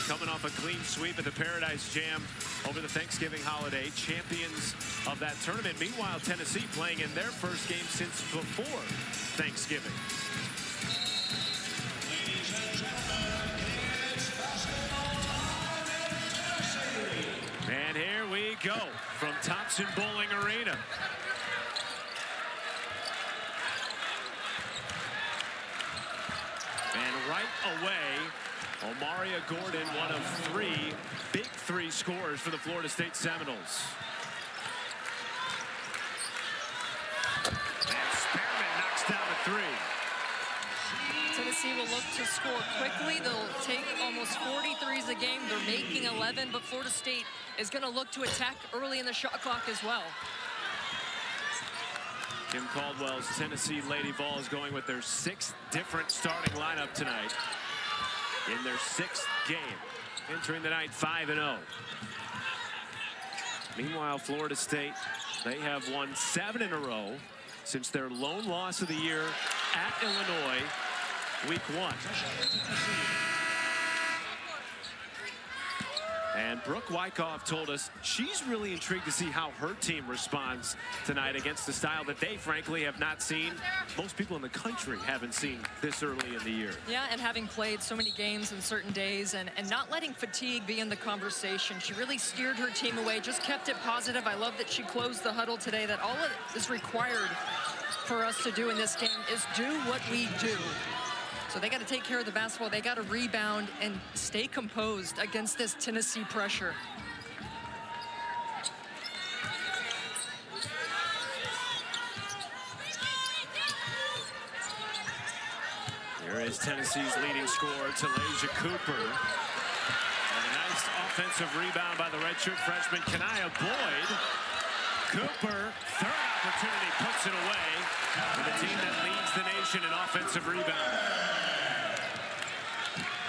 coming off a clean sweep at the Paradise Jam over the Thanksgiving holiday. Champions of that tournament. Meanwhile, Tennessee playing in their first game since before Thanksgiving. And here we go from Thompson Bowling Arena. And right away, Omaria Gordon, one of three big three scorers for the Florida State Seminoles. And Spearman knocks down a three. Tennessee will look to score quickly. They'll take almost 40 threes a game. They're making 11, but Florida State is going to look to attack early in the shot clock as well. Kim Caldwell's Tennessee Lady Vols going with their sixth different starting lineup tonight in their sixth game, entering the night 5-0. Meanwhile, Florida State, they have won 7 in a row since their lone loss of the year at Illinois, week 1. And Brooke Wyckoff told us she's really intrigued to see how her team responds tonight against the style that they frankly have not seen. Most people in the country haven't seen this early in the year. Yeah, and having played so many games in certain days and not letting fatigue be in the conversation. She really steered her team away, just kept it positive. I love that she closed the huddle today, that all that is required for us to do in this game is do what we do. So they got to take care of the basketball. They got to rebound and stay composed against this Tennessee pressure. Here is Tennessee's leading scorer, Talasia Cooper. And a nice offensive rebound by the redshirt freshman, Kanaya Boyd. Cooper, third opportunity, puts it away for the team that leads the nation in offensive rebound.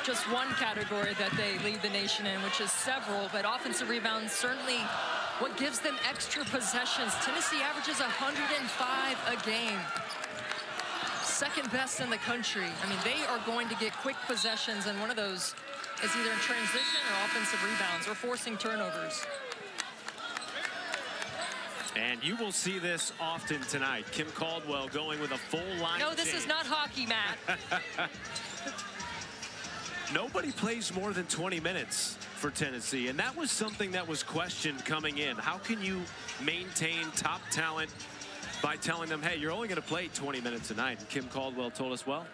Just one category that they lead the nation in, which is several, but offensive rebounds certainly what gives them extra possessions. Tennessee averages 105 a game. Second best in the country. I mean, they are going to get quick possessions, and one of those is either in transition or offensive rebounds or forcing turnovers. And you will see this often tonight. Kim Caldwell going with a full line. No, this is not hockey, Matt. Nobody plays more than 20 minutes for Tennessee, and that was something that was questioned coming in. How can you maintain top talent by telling them, hey, you're only going to play 20 minutes a night? And Kim Caldwell told us, well,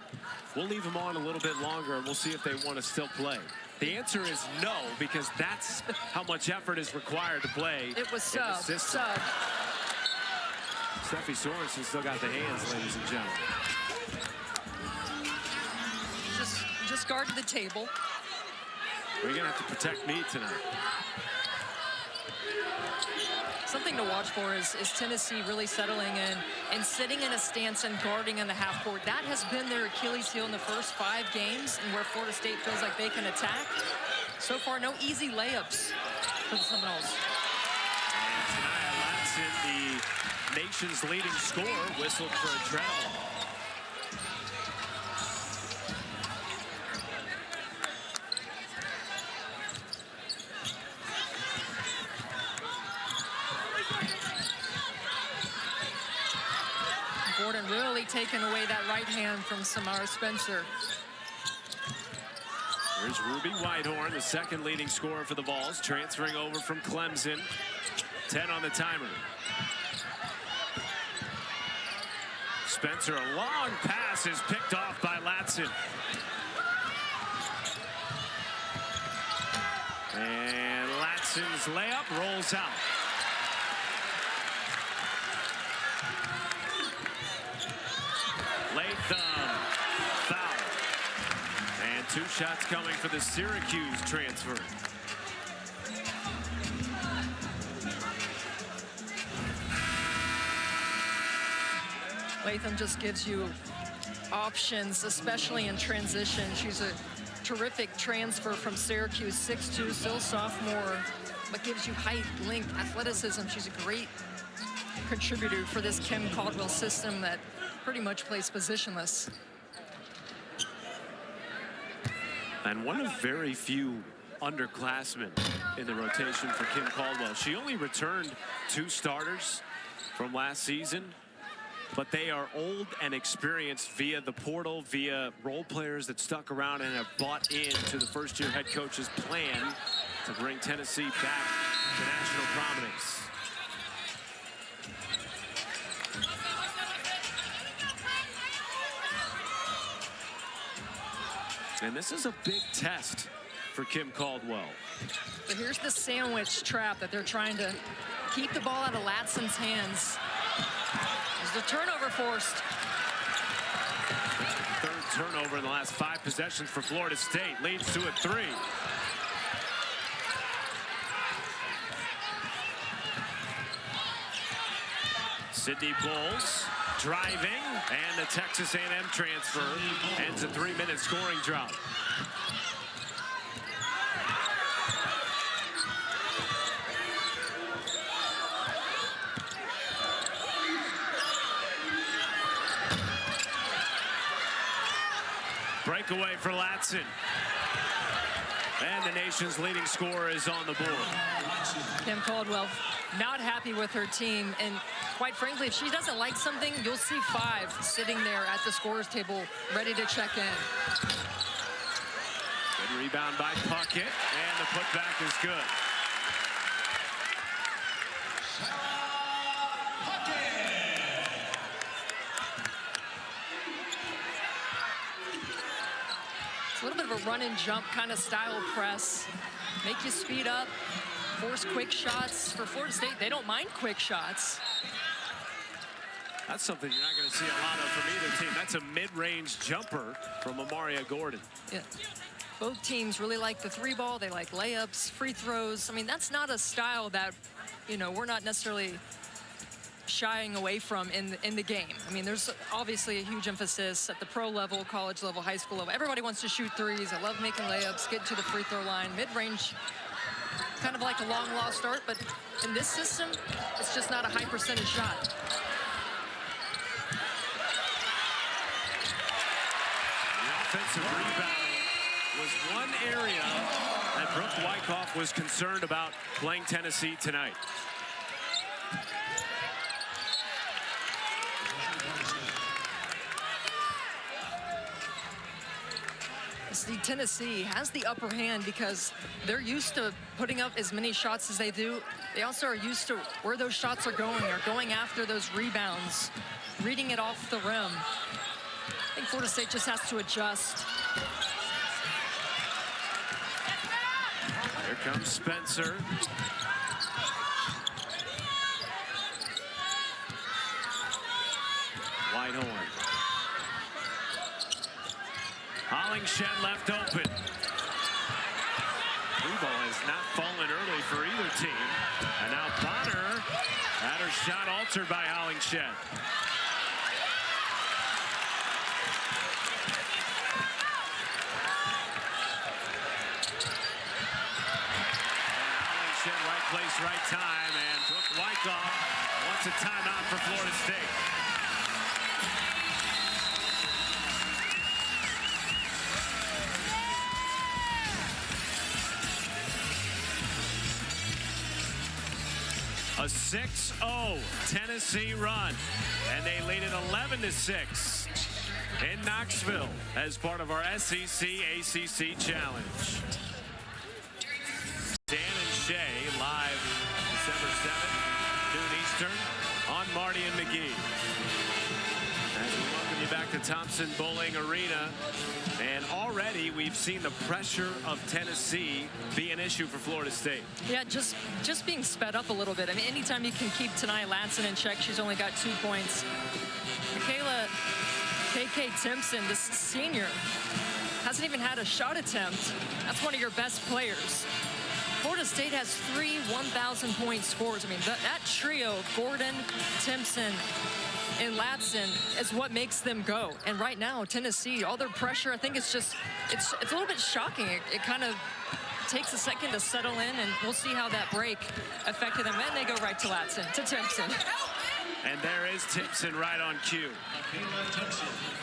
we'll leave them on a little bit longer, and we'll see if they want to still play. The answer is no, because that's how much effort is required to play. It was sub. Steffi Sorensen still got the hands, ladies and gentlemen. Just guard the table. We're going to have to protect me tonight. Something to watch for is Tennessee really settling in and sitting in a stance and guarding in the half court. That has been their Achilles heel in the first 5 games, and where Florida State feels like they can attack. So far, no easy layups for the Seminoles. And Tanaya Latson, the nation's leading scorer, whistled for a travel. Gordon really taking away that right hand from Samara Spencer. Here's Ruby Whitehorn, the second leading scorer for the Vols, transferring over from Clemson. 10 on the timer. Spencer, a long pass is picked off by Latson. And Latson's layup rolls out. Latham, foul. And 2 shots coming for the Syracuse transfer. Latham just gives you options, especially in transition. She's a terrific transfer from Syracuse, 6'2", still sophomore, but gives you height, length, athleticism. She's a great contributor for this Kim Caldwell system that pretty much plays positionless. And one of very few underclassmen in the rotation for Kim Caldwell. She only returned 2 starters from last season, but they are old and experienced via the portal, via role players that stuck around and have bought into the first-year head coach's plan to bring Tennessee back to national prominence. And this is a big test for Kim Caldwell. But here's the sandwich trap that they're trying to keep the ball out of Latson's hands. There's the turnover forced. 3rd turnover in the last 5 possessions for Florida State. Leads to a 3. Sydney Bowles driving, and the Texas A&M transfer ends a 3-minute scoring drought. Breakaway for Latson. And the nation's leading scorer is on the board. Kim Caldwell not happy with her team, and quite frankly, if she doesn't like something, you'll see 5 sitting there at the scorer's table ready to check in. Good rebound by Puckett, and the putback is good. It's a little bit of a run and jump kind of style press. Make you speed up, force quick shots. For Florida State, they don't mind quick shots. That's something you're not going to see a lot of from either team. That's a mid-range jumper from Amaria Gordon. Yeah. Both teams really like the 3-ball. They like layups, free throws. I mean, that's not a style that, you know, we're not necessarily shying away from in the game. I mean, there's obviously a huge emphasis at the pro level, college level, high school level. Everybody wants to shoot threes. I love making layups, get to the free throw line. Mid-range, kind of like a long lost art, but in this system, it's just not a high percentage shot. The offensive rebounding was one area that Brooke Wyckoff was concerned about playing Tennessee tonight. See, Tennessee has the upper hand because they're used to putting up as many shots as they do. They also are used to where those shots are going after those rebounds, reading it off the rim. I think Florida State just has to adjust. Here comes Spencer. Whitehorn. Hollingshed left open. Blue ball has not fallen early for either team. And now Bonner had her shot altered by Hollingshed. Hollingshed, right place, right time. And Brooke Wyckoff wants a timeout for Florida State. A 6-0 Tennessee run, and they lead it 11-6 in Knoxville as part of our SEC ACC Challenge. Dan and Shay live December 7th, noon Eastern on Marty and McGee. As we welcome you back to Thompson Bowling Arena. And already we've seen the pressure of Tennessee be an issue for Florida State. Yeah, just being sped up a little bit. I mean, anytime you can keep Tania Latson in check, she's only got 2 points. Michaela KK Timpson, this senior, hasn't even had a shot attempt. That's one of your best players. Florida State has 3 1,000-point scorers. I mean, that trio of Gordon, Timpson, and Latson is what makes them go. And right now, Tennessee, all their pressure, I think it's a little bit shocking. It kind of takes a second to settle in, and we'll see how that break affected them. And they go right to Latson, to Timpson. And there is Timpson right on cue.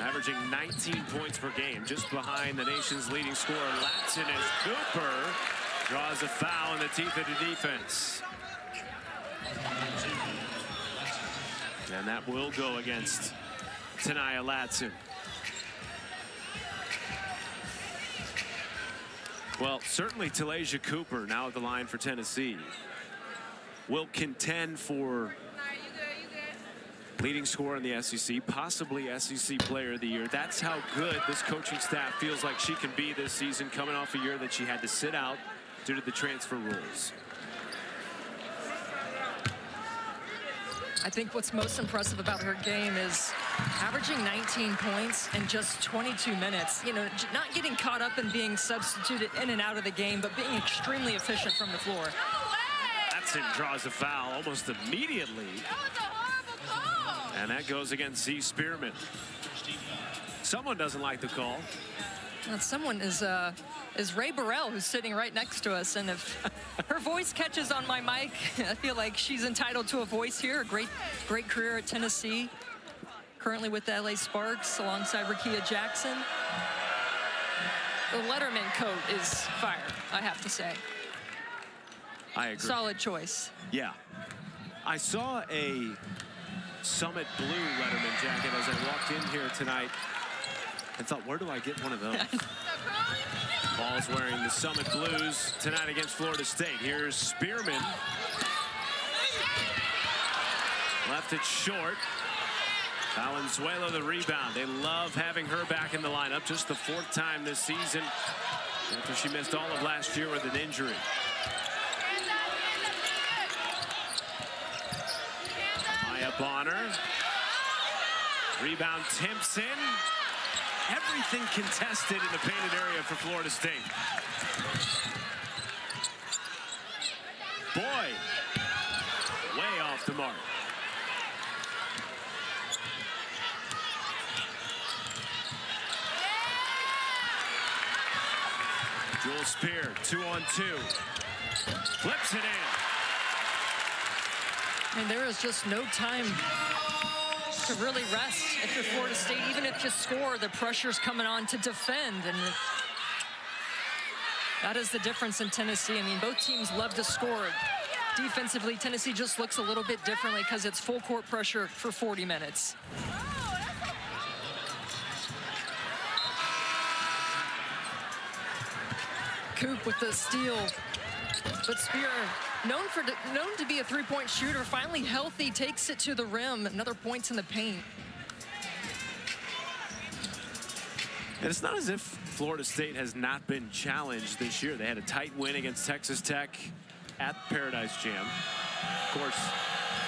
Averaging 19 points per game, just behind the nation's leading scorer, Latson, as Cooper draws a foul in the teeth of the defense. And that will go against Tania Latson. Well, certainly Talasia Cooper, now at the line for Tennessee, will contend for leading scorer in the SEC, possibly SEC Player of the Year. That's how good this coaching staff feels like she can be this season, coming off a year that she had to sit out due to the transfer rules. I think what's most impressive about her game is averaging 19 points in just 22 minutes. You know, not getting caught up in being substituted in and out of the game, but being extremely efficient from the floor. Latson draws a foul almost immediately. And that goes against Z Spearman. Someone doesn't like the call. That someone is Ray Burrell, who's sitting right next to us. And if her voice catches on my mic, I feel like she's entitled to a voice here. A great career at Tennessee. Currently with the LA Sparks alongside Rakia Jackson. The Letterman coat is fire, I have to say. I agree. Solid choice. Yeah. I saw a Summit Blue Letterman jacket as I walked in here tonight and thought, where do I get one of those? Ball's wearing the Summit Blues tonight against Florida State. Here's Spearman. Left it short. Valenzuela the rebound. They love having her back in the lineup. Just the 4th time this season after she missed all of last year with an injury. Bonner. Rebound Timpson. Everything contested in the painted area for Florida State. Boy, way off the mark. Jewel Spear, 2-on-2. Flips it in. And there is just no time to really rest if you're Florida State. Even if you score, the pressure's coming on to defend. And that is the difference in Tennessee. I mean, both teams love to score. Defensively, Tennessee just looks a little bit differently because it's full court pressure for 40 minutes. Coop with the steal. But Spear, known to be a three-point shooter, finally healthy, takes it to the rim. Another points in the paint. And it's not as if Florida State has not been challenged this year. They had a tight win against Texas Tech at Paradise Jam. Of course,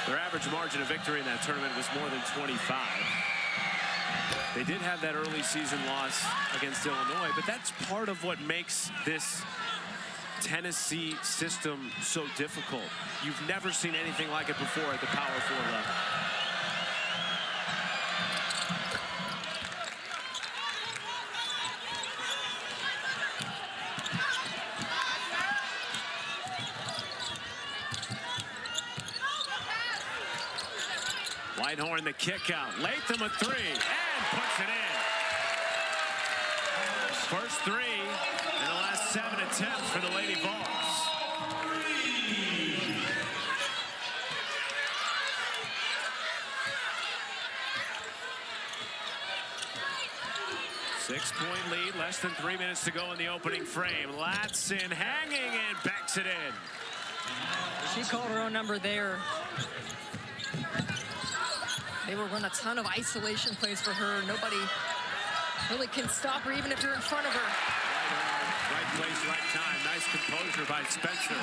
their average margin of victory in that tournament was more than 25. They did have that early season loss against Illinois, but that's part of what makes this Tennessee system so difficult. You've never seen anything like it before at the Power 4 level. Whitehorn the kick out. Latham a 3 and puts it in. First 3 in the last 7 attempts for the Lady Vols. Six-point lead, less than 3 minutes to go in the opening frame. Latson hanging and backs it in. She called her own number there. They will run a ton of isolation plays for her. Nobody really can stop her, even if you're in front of her. Right place, right time. Nice composure by Spencer.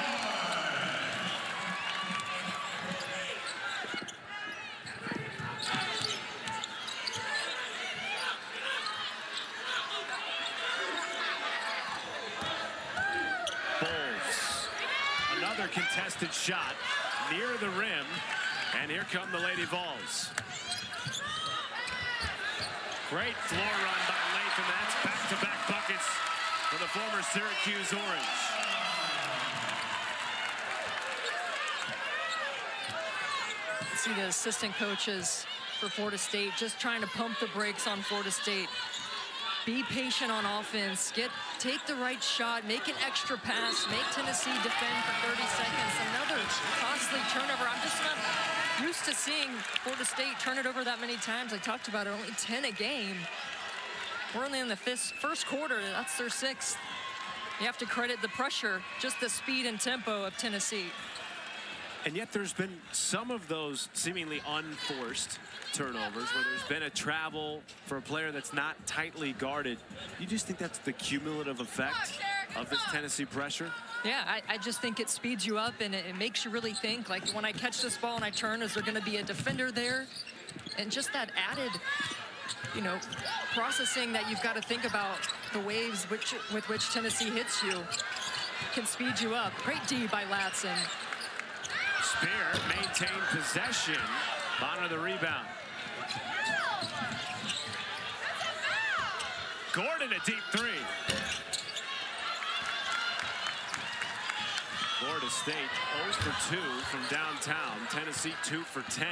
Bulls. Another contested shot near the rim. And here come the Lady Vols. Great floor run by Latham. That's back-to-back buckets for the former Syracuse Orange. See the assistant coaches for Florida State just trying to pump the brakes on Florida State. be patient on offense, take the right shot, make an extra pass, make Tennessee defend for 30 seconds. Another costly turnover. I'm just not used to seeing Florida State turn it over that many times. I talked about it, only 10 a game. We're only in the first quarter. That's their 6th. You have to credit the pressure, just the speed and tempo of Tennessee. And yet there's been some of those seemingly unforced turnovers where there's been a travel for a player that's not tightly guarded. You just think that's the cumulative effect of this Tennessee pressure? Yeah, I just think it speeds you up and it makes you really think, like, when I catch this ball and I turn, is there going to be a defender there? And just that added, you know, processing that you've got to think about the waves with which Tennessee hits you can speed you up. Great D by Latson. Spear maintained possession. Bonner the rebound. Gordon a deep 3. Florida State 0 for 2 from downtown. Tennessee 2 for 10.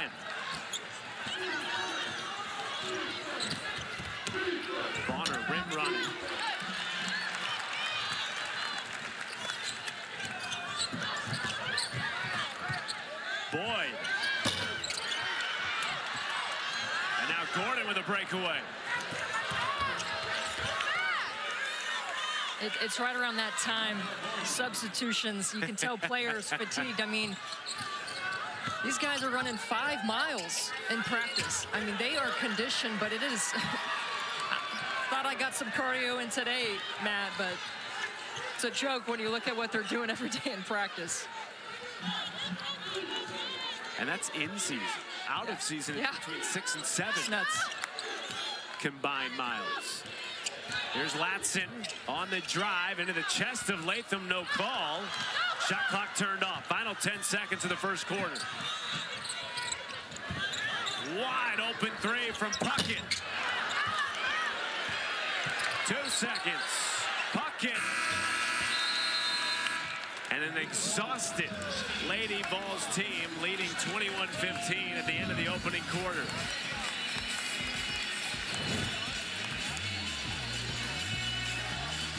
Bonner rim running. Boyd. And now Gordon with a breakaway. It's right around that time. Substitutions, you can tell players fatigued. I mean, these guys are running 5 miles in practice. I mean, they are conditioned, but it is... I thought I got some cardio in today, Matt, but it's a joke when you look at what they're doing every day in practice. And that's in season. Out of season, it's between 6 and 7. It's nuts. Combined miles. Here's Latson on the drive into the chest of Latham, no call. Shot clock turned off. Final 10 seconds of the first quarter. Wide open 3 from Puckett. 2 seconds. Puckett. And an exhausted Lady Vols team leading 21-15 at the end of the opening quarter.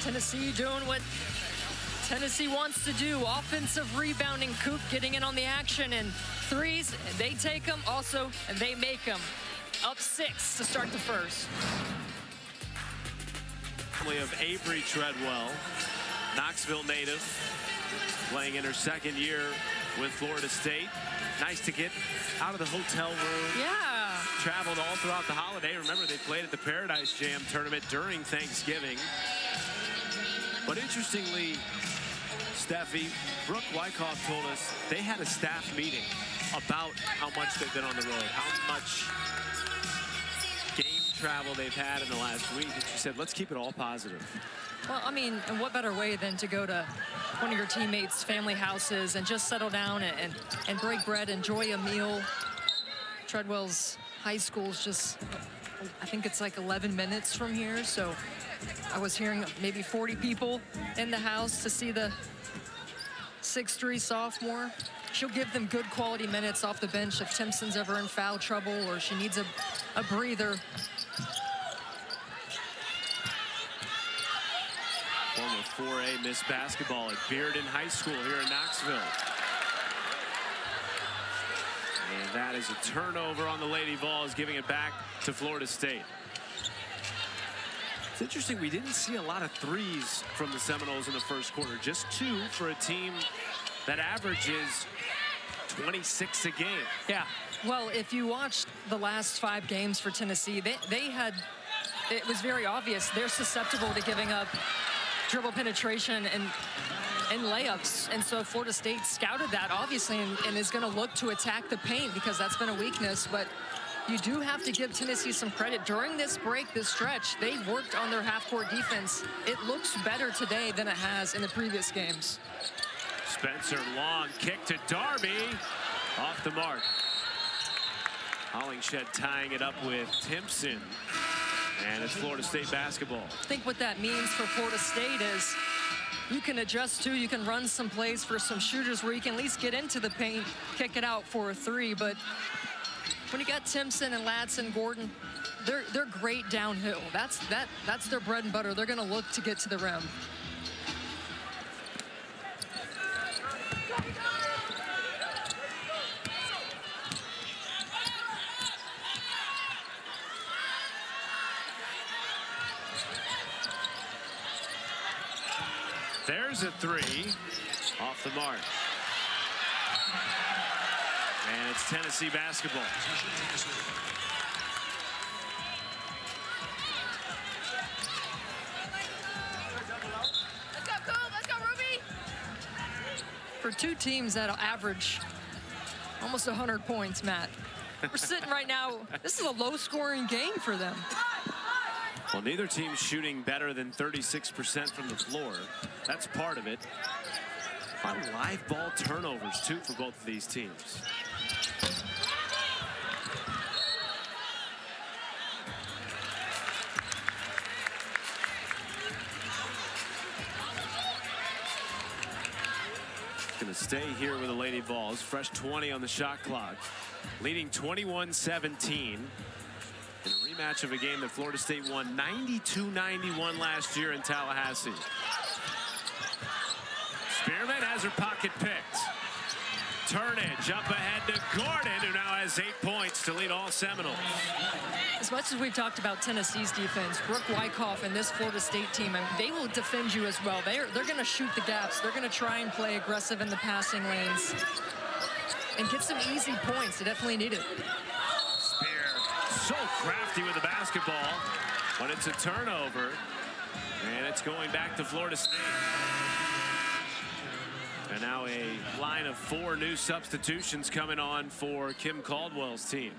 Tennessee doing what Tennessee wants to do. Offensive rebounding. Coop getting in on the action, and threes, they take them also, and they make them. Up 6 to start the first. Family of Avery Treadwell, Knoxville native, playing in her 2nd year with Florida State. Nice to get out of the hotel room. Yeah. Traveled all throughout the holiday. Remember, they played at the Paradise Jam tournament during Thanksgiving. But interestingly, Steffi, Brooke Wyckoff told us they had a staff meeting about how much they've been on the road, how much game travel they've had in the last week. And she said, let's keep it all positive. Well, I mean, and what better way than to go to one of your teammates' family houses and just settle down and break bread, enjoy a meal. Treadwell's high school's just, I think it's like 11 minutes from here, so I was hearing maybe 40 people in the house to see the 6'3" sophomore. She'll give them good quality minutes off the bench if Timpson's ever in foul trouble or she needs a breather. Former 4A Miss Basketball at Bearden High School here in Knoxville. And that is a turnover on the Lady Vols, giving it back to Florida State. It's interesting, we didn't see a lot of threes from the Seminoles in the first quarter. Just 2 for a team that averages 26 a game. Yeah, well, if you watched the last 5 games for Tennessee, they had, it was very obvious, they're susceptible to giving up dribble penetration and layups. And so Florida State scouted that, obviously, and is going to look to attack the paint because that's been a weakness. But you do have to give Tennessee some credit. During this break, this stretch, they worked on their half-court defense. It looks better today than it has in the previous games. Spencer, long kick to Darby. Off the mark. Hollingshed tying it up with Timpson. And it's Florida State basketball. I think what that means for Florida State is you can adjust to, you can run some plays for some shooters where you can at least get into the paint, kick it out for a 3, but when you got Timpson and Ladson, Gordon, they're great downhill. That's their bread and butter. They're going to look to get to the rim. There's a three off the mark. And it's Tennessee basketball. Let's go, Cole. Let's go, Ruby. For two teams that'll average almost 100 points, Matt. We're sitting right now. This is a low-scoring game for them. Well, neither team's shooting better than 36% from the floor. That's part of it. A lot of live ball turnovers, too, for both of these teams. Going to stay here with the Lady Vols. Fresh 20 on the shot clock. Leading 21-17. In a rematch of a game that Florida State won 92-91 last year in Tallahassee. Spearman has her pocket picked. Turnage up ahead to Gordon, who now has 8 points to lead all Seminoles. As much as we've talked about Tennessee's defense, Brooke Wyckoff and this Florida State team, and they will defend you as well. They're going to shoot the gaps. They're going to try and play aggressive in the passing lanes and get some easy points. They definitely need it. So crafty with the basketball, but it's a turnover, and it's going back to Florida State. And now a line of 4 new substitutions coming on for Kim Caldwell's team.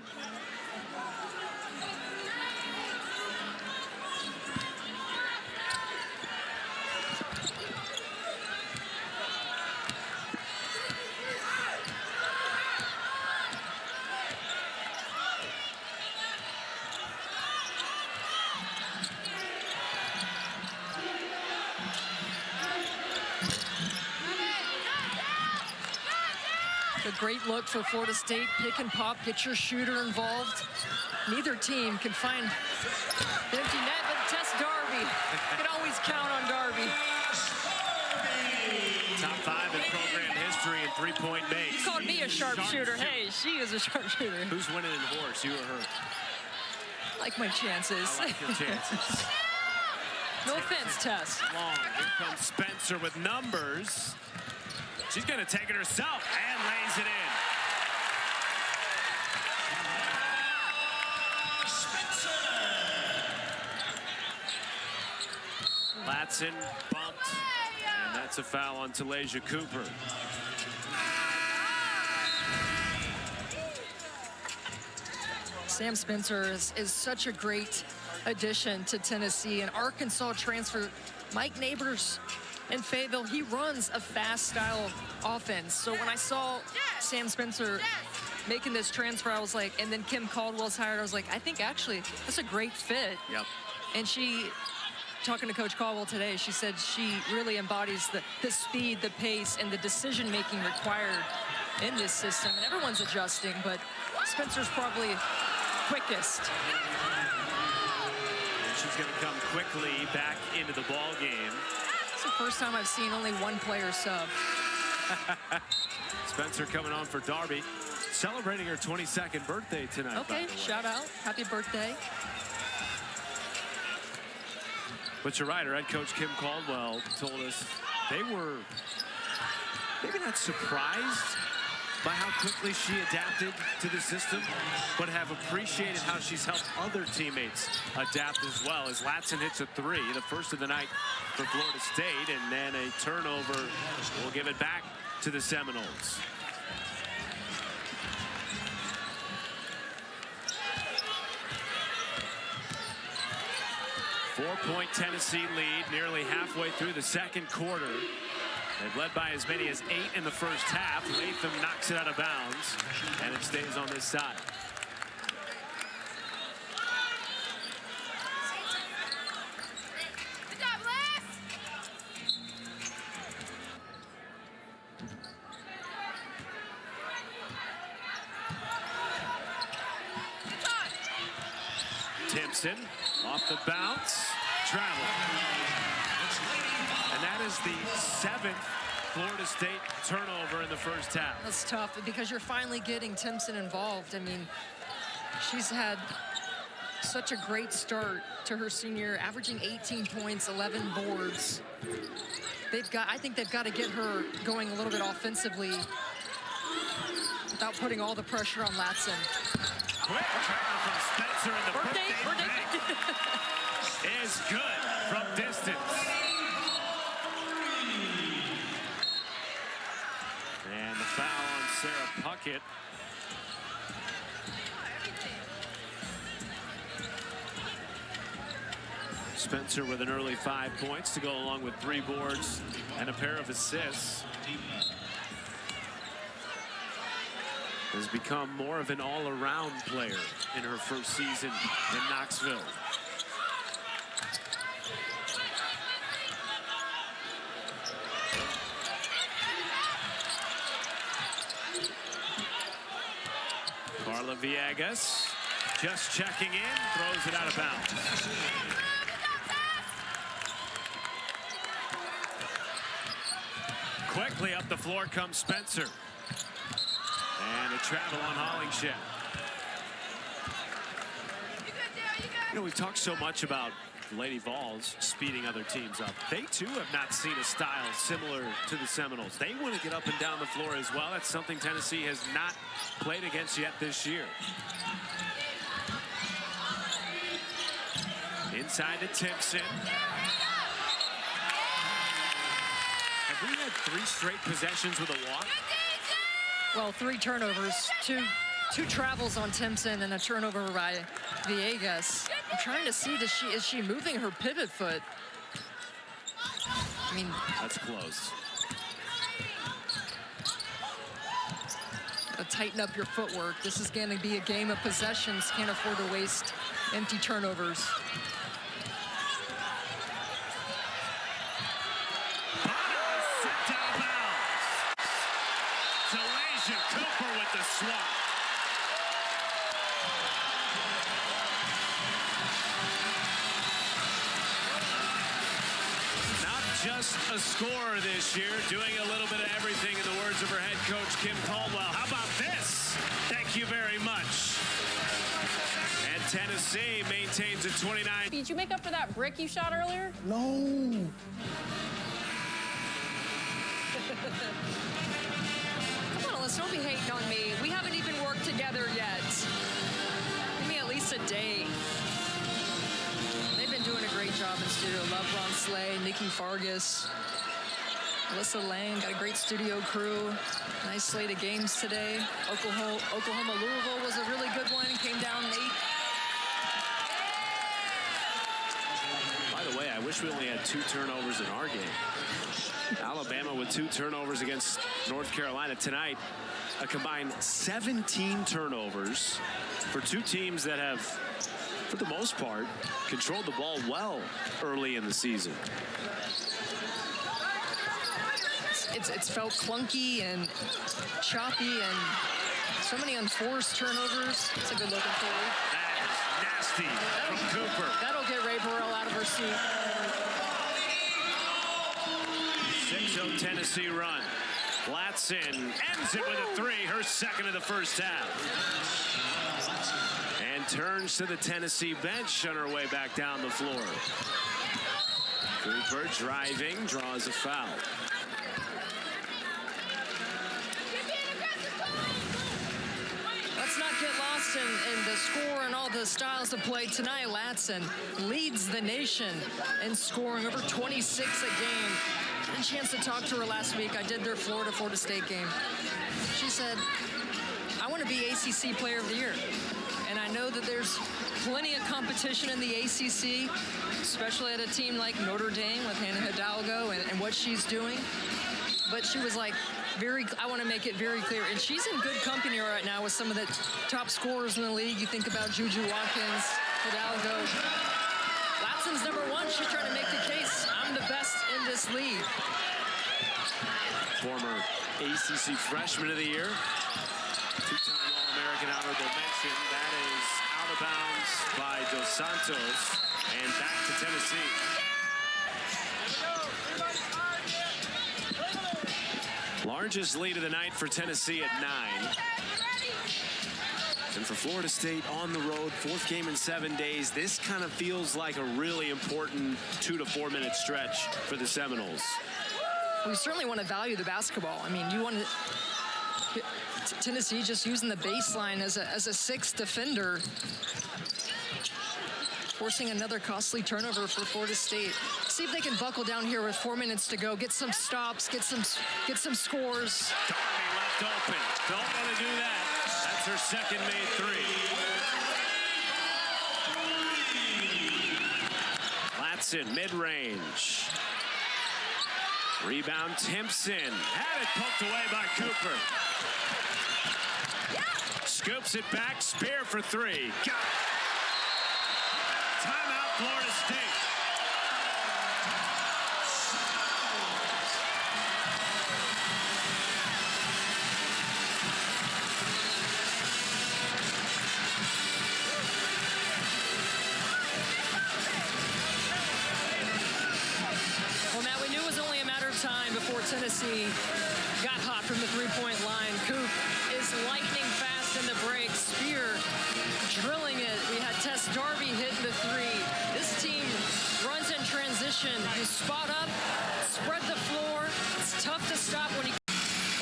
A great look for Florida State. Pick and pop, get your shooter involved. Neither team can find the empty net, but test Darby. You can always count on Darby. Top 5 in program history in three-point makes. You called me a sharpshooter. Hey, she is a sharpshooter. Who's winning in horse, you or her? I like my chances. I like your chances. No offense, Tess. Long. Here comes Spencer with numbers. She's going to take it herself and lays it in. Ladson bumped, and that's a foul on Talasia Cooper. Sam Spencer is such a great addition to Tennessee. An Arkansas transfer. Mike Neighbors in Fayetteville, he runs a fast style offense. So when I saw Sam Spencer making this transfer, I was like, and then Kim Caldwell's hired, I was like, I think actually that's a great fit. Yep. And she, talking to Coach Caldwell today, she said she really embodies the speed, the pace, and the decision-making required in this system. And everyone's adjusting, but Spencer's probably quickest. And she's going to come quickly back into the ball game. It's the first time I've seen only one player sub. Spencer coming on for Darby, celebrating her 22nd birthday tonight. Okay, shout out. Happy birthday. But you're right, our head coach Kim Caldwell told us they were maybe not surprised by how quickly she adapted to the system, but have appreciated how she's helped other teammates adapt as well. As Ladson hits a 3, the first of the night for Florida State, and then a turnover will give it back to the Seminoles. Four-point Tennessee lead nearly halfway through the second quarter. They've led by as many as 8 in the first half. Latham knocks it out of bounds, and it stays on this side. Good job, Les. Timpson off the bounce, travel. And that is the 7th Florida State turnover in the first half. That's tough because you're finally getting Timpson involved. I mean, she's had such a great start to her senior, averaging 18 points, 11 boards. I think they've got to get her going a little bit offensively without putting all the pressure on Latson. Quick turn from Spencer, and the birthday is good from distance. And the foul on Sarah Puckett. Spencer with an early 5 points to go along with 3 boards and a pair of assists. Has become more of an all-around player in her first season in Knoxville. Carla Villegas just checking in, throws it out of bounds. Quickly up the floor comes Spencer. And a travel on Hollingshed. You know, we've talked so much about Lady Vols speeding other teams up. They too have not seen a style similar to the Seminoles. They want to get up and down the floor as well. That's something Tennessee has not played against yet this year. Inside to Timpson. Have we had 3 straight possessions with a walk? Well, 3 turnovers, two travels on Timpson and a turnover by Villegas. I'm trying to see, is she moving her pivot foot? I mean, that's close. Gotta tighten up your footwork. This is going to be a game of possessions. Can't afford to waste empty turnovers. Swat. Not just a scorer this year, doing a little bit of everything in the words of her head coach, Kim Caldwell. How about this? Thank you very much. And Tennessee maintains a 29. Did you make up for that brick you shot earlier? No. Fellas, don't be hating on me. We haven't even worked together yet. Give me at least a day. They've been doing a great job in studio. Love Ron Slay, Nikki Fargas, Alyssa Lang, got a great studio crew. Nice slate of games today. Oklahoma Louisville was a really good one. Came down late. By the way, I wish we only had 2 turnovers in our game. Alabama with 2 turnovers against North Carolina tonight. A combined 17 turnovers for 2 teams that have, for the most part, controlled the ball well early in the season. It's felt clunky and choppy and so many unforced turnovers. It's a good looking forward. That is nasty from Cooper. That'll get Ray Burrell out of her seat. 6-0 Tennessee run. Latson ends it with a 3, her second of the first half. And turns to the Tennessee bench on her way back down the floor. Cooper driving, draws a foul. Let's not get lost in the score and all the styles of play tonight. Latson leads the nation in scoring, over 26 a game. I had a chance to talk to her last week. I did their Florida State game. She said, I want to be ACC Player of the Year. And I know that there's plenty of competition in the ACC, especially at a team like Notre Dame with Hannah Hidalgo and what she's doing. But she was like, I want to make it very clear. And she's in good company right now with some of the top scorers in the league. You think about Juju Watkins, Hidalgo. Latson's #1. She's trying to make the case. I'm the best in this league. Former ACC Freshman of the Year. 2-time All-American honorable mention. That is out of of bounds by Dos Santos, and back to Tennessee. Largest lead of the night for Tennessee at 9. And for Florida State on the road, 4th game in 7 days, this kind of feels like a really important 2 to 4 minute stretch for the Seminoles. We certainly want to value the basketball. I mean, you want to Tennessee just using the baseline as a 6th defender, forcing another costly turnover for Florida State. See if they can buckle down here with 4 minutes to go, get some stops, get some scores. Darby left open. Don't want to do that. That's her second made 3. Latson mid-range. Rebound Timpson. Had it poked away by Cooper. Scoops it back. Spear for 3. Got it. Timeout, Florida State. Well, Matt, we knew it was only a matter of time before Tennessee got hot from the three-point line. Coop is lightning fast in the break. Spear drilling it. We had Tess Darby hitting the 3. This team runs in transition. You spot up, spread the floor. It's tough to stop when you...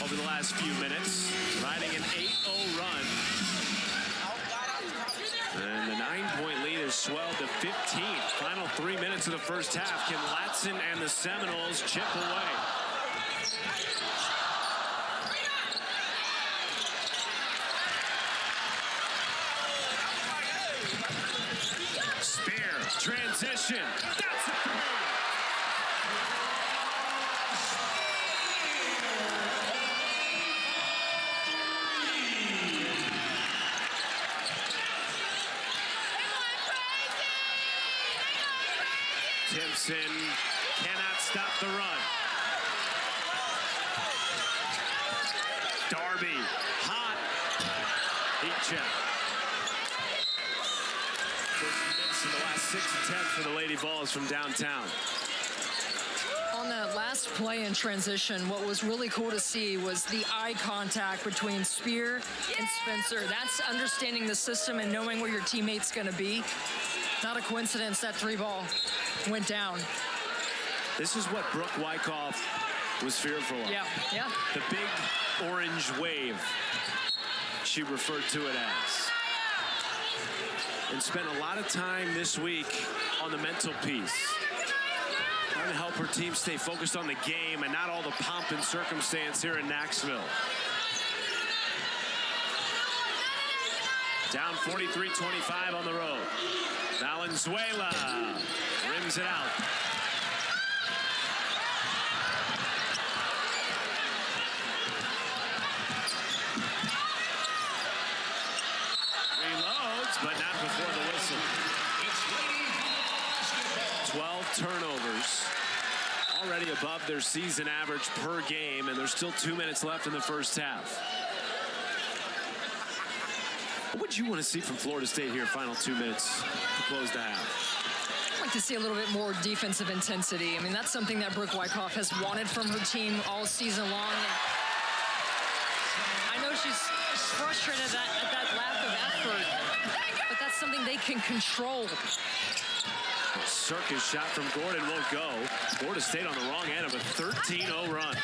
Over the last few minutes, riding an 8-0 run. And the 9-point lead is swelled to 15. Final 3 minutes of the first half. Can Latson and the Seminoles chip away? Spear, transition. That's a 3. Timpson cannot stop the run. Darby, hot. Heat check. First miss in the last 6 attempts for the Lady Vols from downtown. On that last play in transition, what was really cool to see was the eye contact between Spear and Spencer. That's understanding the system and knowing where your teammate's going to be. Not a coincidence that 3-ball went down. This is what Brooke Wyckoff was fearful of. Yeah. The big orange wave, she referred to it as. And spent a lot of time this week on the mental piece, trying to help her team stay focused on the game and not all the pomp and circumstance here in Knoxville. Down 43-25 on the road. Valenzuela rims it out. Reloads, but not before the whistle. 12 turnovers. Already above their season average per game, and there's still 2 minutes left in the first half. What would you want to see from Florida State here, final 2 minutes to close the half? I'd like to see a little bit more defensive intensity. I mean, that's something that Brooke Wyckoff has wanted from her team all season long. And I know she's frustrated at that lack of effort, but that's something they can control. Circus shot from Gordon won't go. Florida State on the wrong end of a 13-0 run.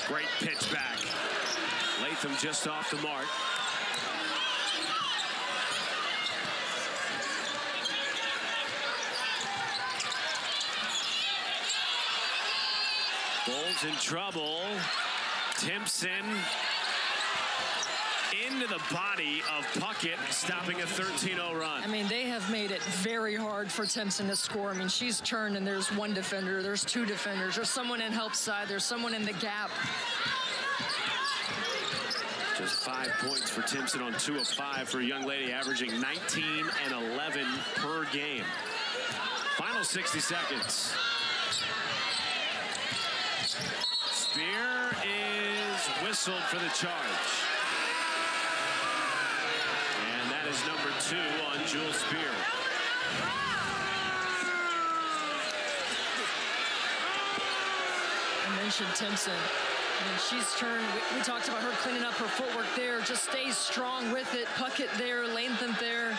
Great pitch back. Latham just off the mark. Bulls in trouble. Timpson into the body of Puckett, stopping a 13-0 run. I mean, they have made it very hard for Timpson to score. I mean, she's turned and there's one defender, there's two defenders, there's someone in help side, there's someone in the gap. Just 5 points for Timpson on 2 of 5 for a young lady, averaging 19 and 11 per game. Final 60 seconds. Spear is whistled for the charge. And that is number 2 on Jewel Spear. I mentioned Timpson. And she's turned, we talked about her cleaning up her footwork there, just stays strong with it, puck it there, lengthen there.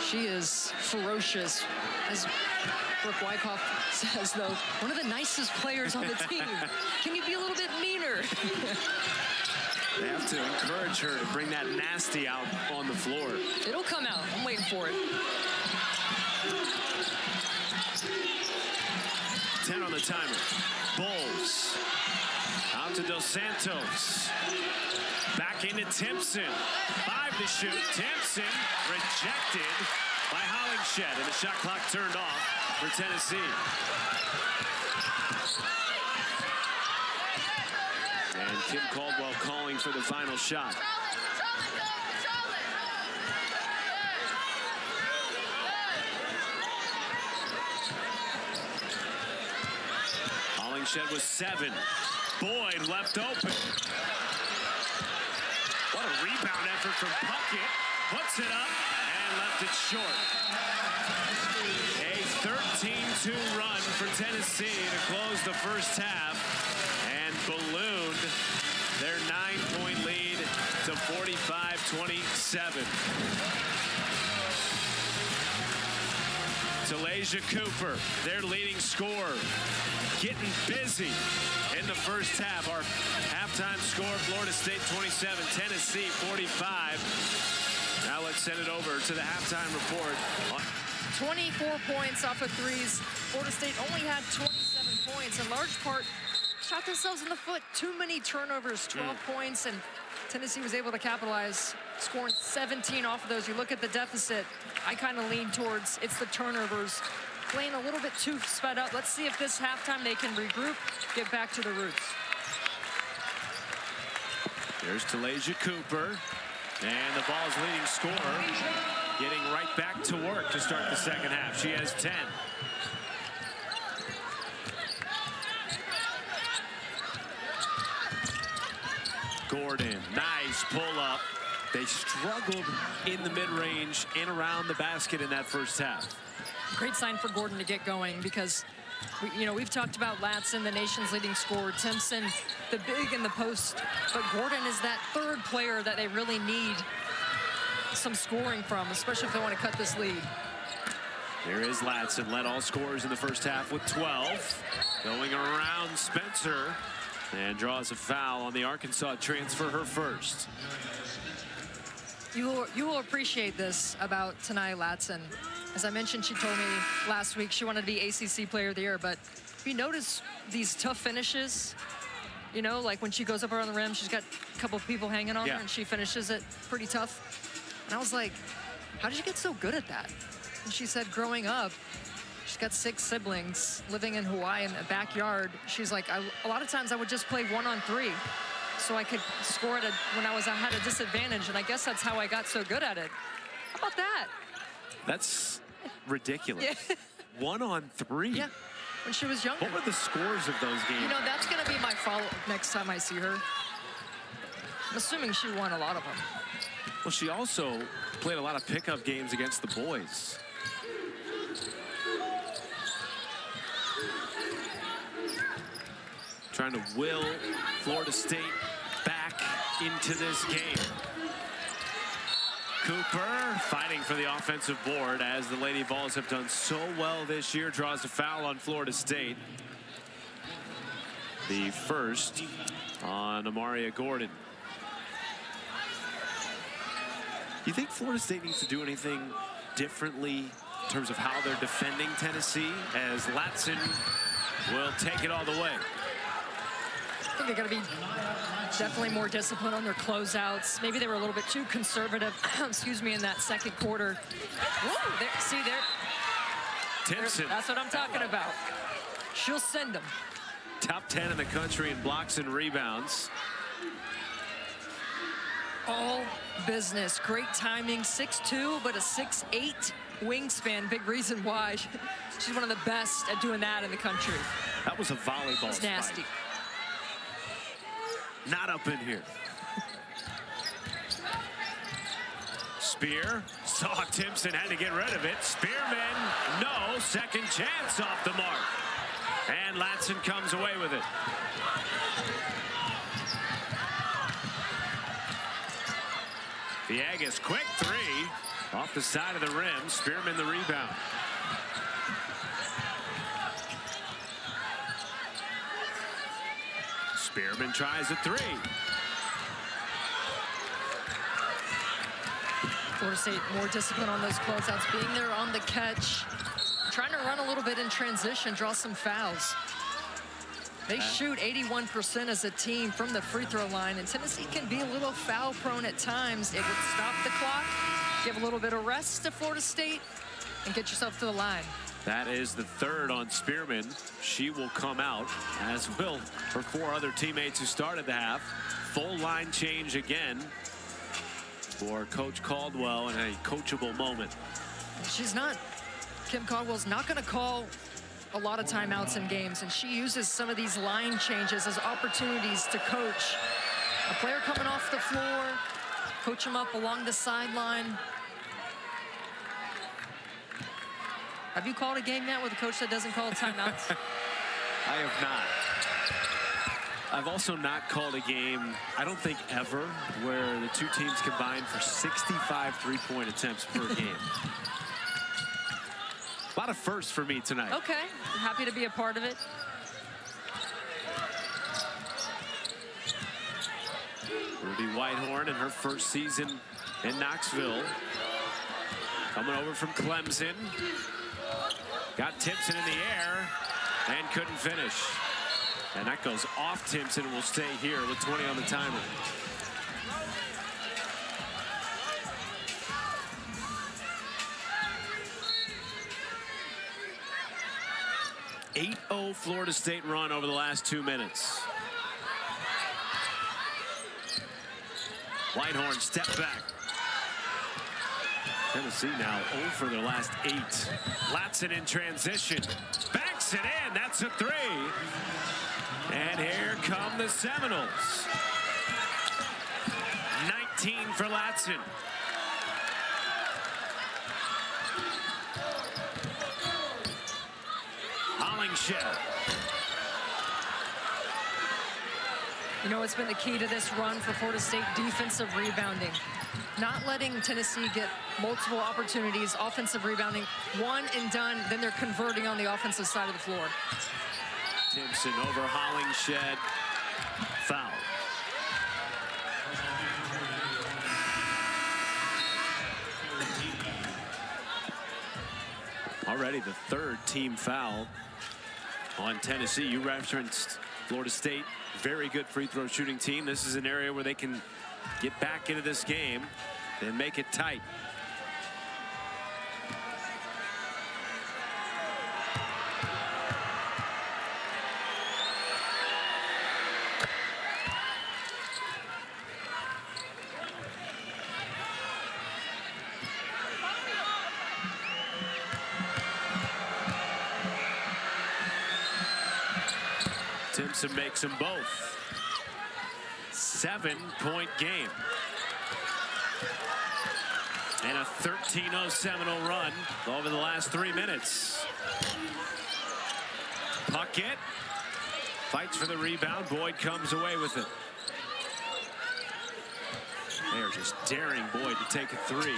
She is ferocious, as Brooke Wyckoff says, though. One of the nicest players on the team. Can you be a little bit meaner? They have to encourage her to bring that nasty out on the floor. It'll come out. I'm waiting for it. 10 on the timer. Bulls. Out to Dos Santos. Back into Timpson. 5 to shoot. Timpson rejected by Hollingshed. And the shot clock turned off for Tennessee. And Kim Caldwell calling for the final shot. Hollingshed was 7. Boyd left open. What a rebound effort from Puckett. Puts it up and left it short. A 13-2 run for Tennessee to close the first half and ballooned their 9-point lead to 45-27. Talasia Cooper, their leading scorer, getting busy in the first half. Our halftime score, Florida State 27, Tennessee 45. Now let's send it over to the halftime report. 24 points off of threes. Florida State only had 27 points. In large part, shot themselves in the foot. Too many turnovers, 12 points, and Tennessee was able to capitalize, scoring 17 off of those. You look at the deficit, I kind of lean towards it's the turnovers. Playing a little bit too sped up. Let's see if this halftime they can regroup, get back to the roots. There's Talasia Cooper, and the Vols' leading scorer getting right back to work to start the second half. She has 10. Gordon, nice pull up. They struggled in the mid-range and around the basket in that first half. Great sign for Gordon to get going because, we've talked about Latson, the nation's leading scorer, Timpson, the big in the post, but Gordon is that third player that they really need some scoring from, especially if they want to cut this lead. There is Latson, led all scorers in the first half with 12. Going around Spencer and draws a foul on the Arkansas transfer, her first. You will appreciate this about Tanai Latson. As I mentioned, she told me last week she wanted to be ACC Player of the Year, but if you notice these tough finishes, like when she goes up around the rim, she's got a couple of people hanging on her, and she finishes it pretty tough. And I was like, how did you get so good at that? And she said, growing up, she's got 6 siblings living in Hawaii in the backyard. She's like, a lot of times I would just play 1-on-3 so I could score when I had a disadvantage, and I guess that's how I got so good at it. How about that? That's ridiculous. Yeah. 1-on-3. Yeah, when she was younger. What were the scores of those games? That's going to be my follow-up next time I see her. I'm assuming she won a lot of them. Well, she also played a lot of pickup games against the boys. Trying to will Florida State back into this game. Cooper fighting for the offensive board, as the Lady Vols have done so well this year. Draws a foul on Florida State. The first on Amaria Gordon. You think Florida State needs to do anything differently in terms of how they're defending Tennessee, as Latson will take it all the way? I think they're going to be definitely more disciplined on their closeouts. Maybe they were a little bit too conservative, excuse me, in that second quarter. Whoa, there. Timpson. That's what I'm talking about. She'll send them. Top 10 in the country in blocks and rebounds. All business. Great timing. 6'2", but a 6'8" wingspan. Big reason why. She's one of the best at doing that in the country. That was a volleyball It's nasty. spike. Not up in here. Spear saw Timpson, had to get rid of it. Spearman, no, second chance off the mark. And Latson comes away with it. Villegas, quick three off the side of the rim. Spearman the rebound. Spearman tries a three. Florida State more discipline on those closeouts, being there on the catch, trying to run a little bit in transition, draw some fouls. They shoot 81% as a team from the free throw line, and Tennessee can be a little foul prone at times. It would stop the clock, give a little bit of rest to Florida State, and get yourself to the line. That is the third on Spearman. She will come out, as will her four other teammates who started the half. Full line change again for Coach Caldwell in a coachable moment. She's not, Kim Caldwell's not going to call a lot of timeouts in games, and she uses some of these line changes as opportunities to coach a player coming off the floor, coach him up along the sideline. Have you called a game yet with a coach that doesn't call timeouts? I have not. I've also not called a game, I don't think ever, where the two teams combined for 65 three-point attempts per game. A lot of firsts for me tonight. Okay, I'm happy to be a part of it. Ruby Whitehorn in her first season in Knoxville. Coming over from Clemson. Got Timpson in the air and couldn't finish. And that goes off Timpson and will stay here with 20 on the timer. .80 Florida State run over the last 2 minutes. Whitehorn step back. Tennessee now 0 for their last 8. Latson in transition. Backs it in. That's a 3. And here come the Seminoles. 19 for Latson. Hollingshed. You know, it's been the key to this run for Florida State: defensive rebounding. Not letting Tennessee get multiple opportunities, offensive rebounding, one and done, then they're converting on the offensive side of the floor. Timpson over Hollingshed. Foul. Already the third team foul on Tennessee. You referenced Florida State, very good free throw shooting team. This is an area where they can get back into this game and make it tight. Timpson makes them both. 7-point game. And a 13-0 Seminole run over the last 3 minutes. Puckett fights for the rebound. Boyd comes away with it. They are just daring Boyd to take a 3.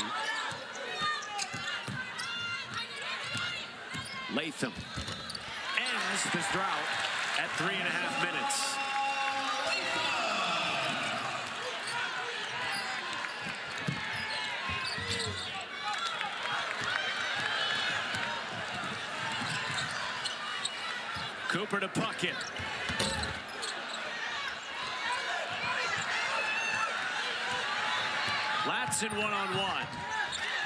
Latham ends this drought at 3.5 minutes. Cooper to Puckett. Latson one-on-one.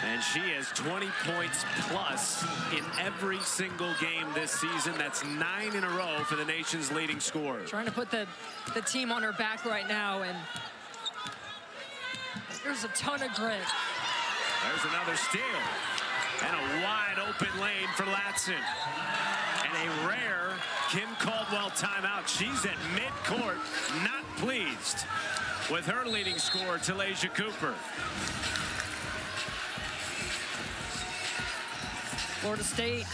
And she has 20 points plus in every single game this season. That's 9 in a row for the nation's leading scorer. Trying to put the team on her back right now, and There's a ton of grit. There's another steal. And a wide open lane for Latson. And a rare Kim Caldwell timeout. She's at midcourt, not pleased with her leading scorer, Talasia Cooper. Florida State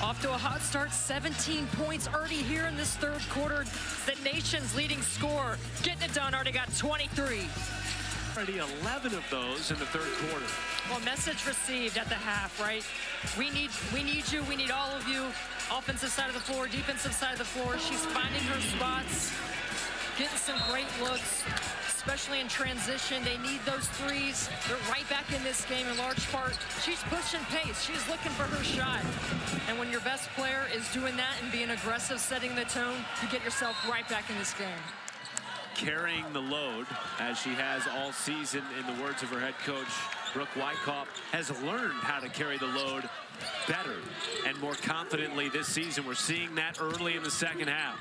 off to a hot start, 17 points already here in this third quarter. The nation's leading scorer, getting it done, already got 23. Already 11 of those in the third quarter. Well, message received at the half, right? We need you, we need all of you. Offensive side of the floor, defensive side of the floor. She's finding her spots, getting some great looks, especially in transition. They need those threes. They're right back in this game in large part. She's pushing pace. She's looking for her shot. And when your best player is doing that and being aggressive, setting the tone, you get yourself right back in this game. Carrying the load, as she has all season, in the words of her head coach, Brooke Wyckoff, has learned how to carry the load better and more confidently this season. We're seeing that early in the second half.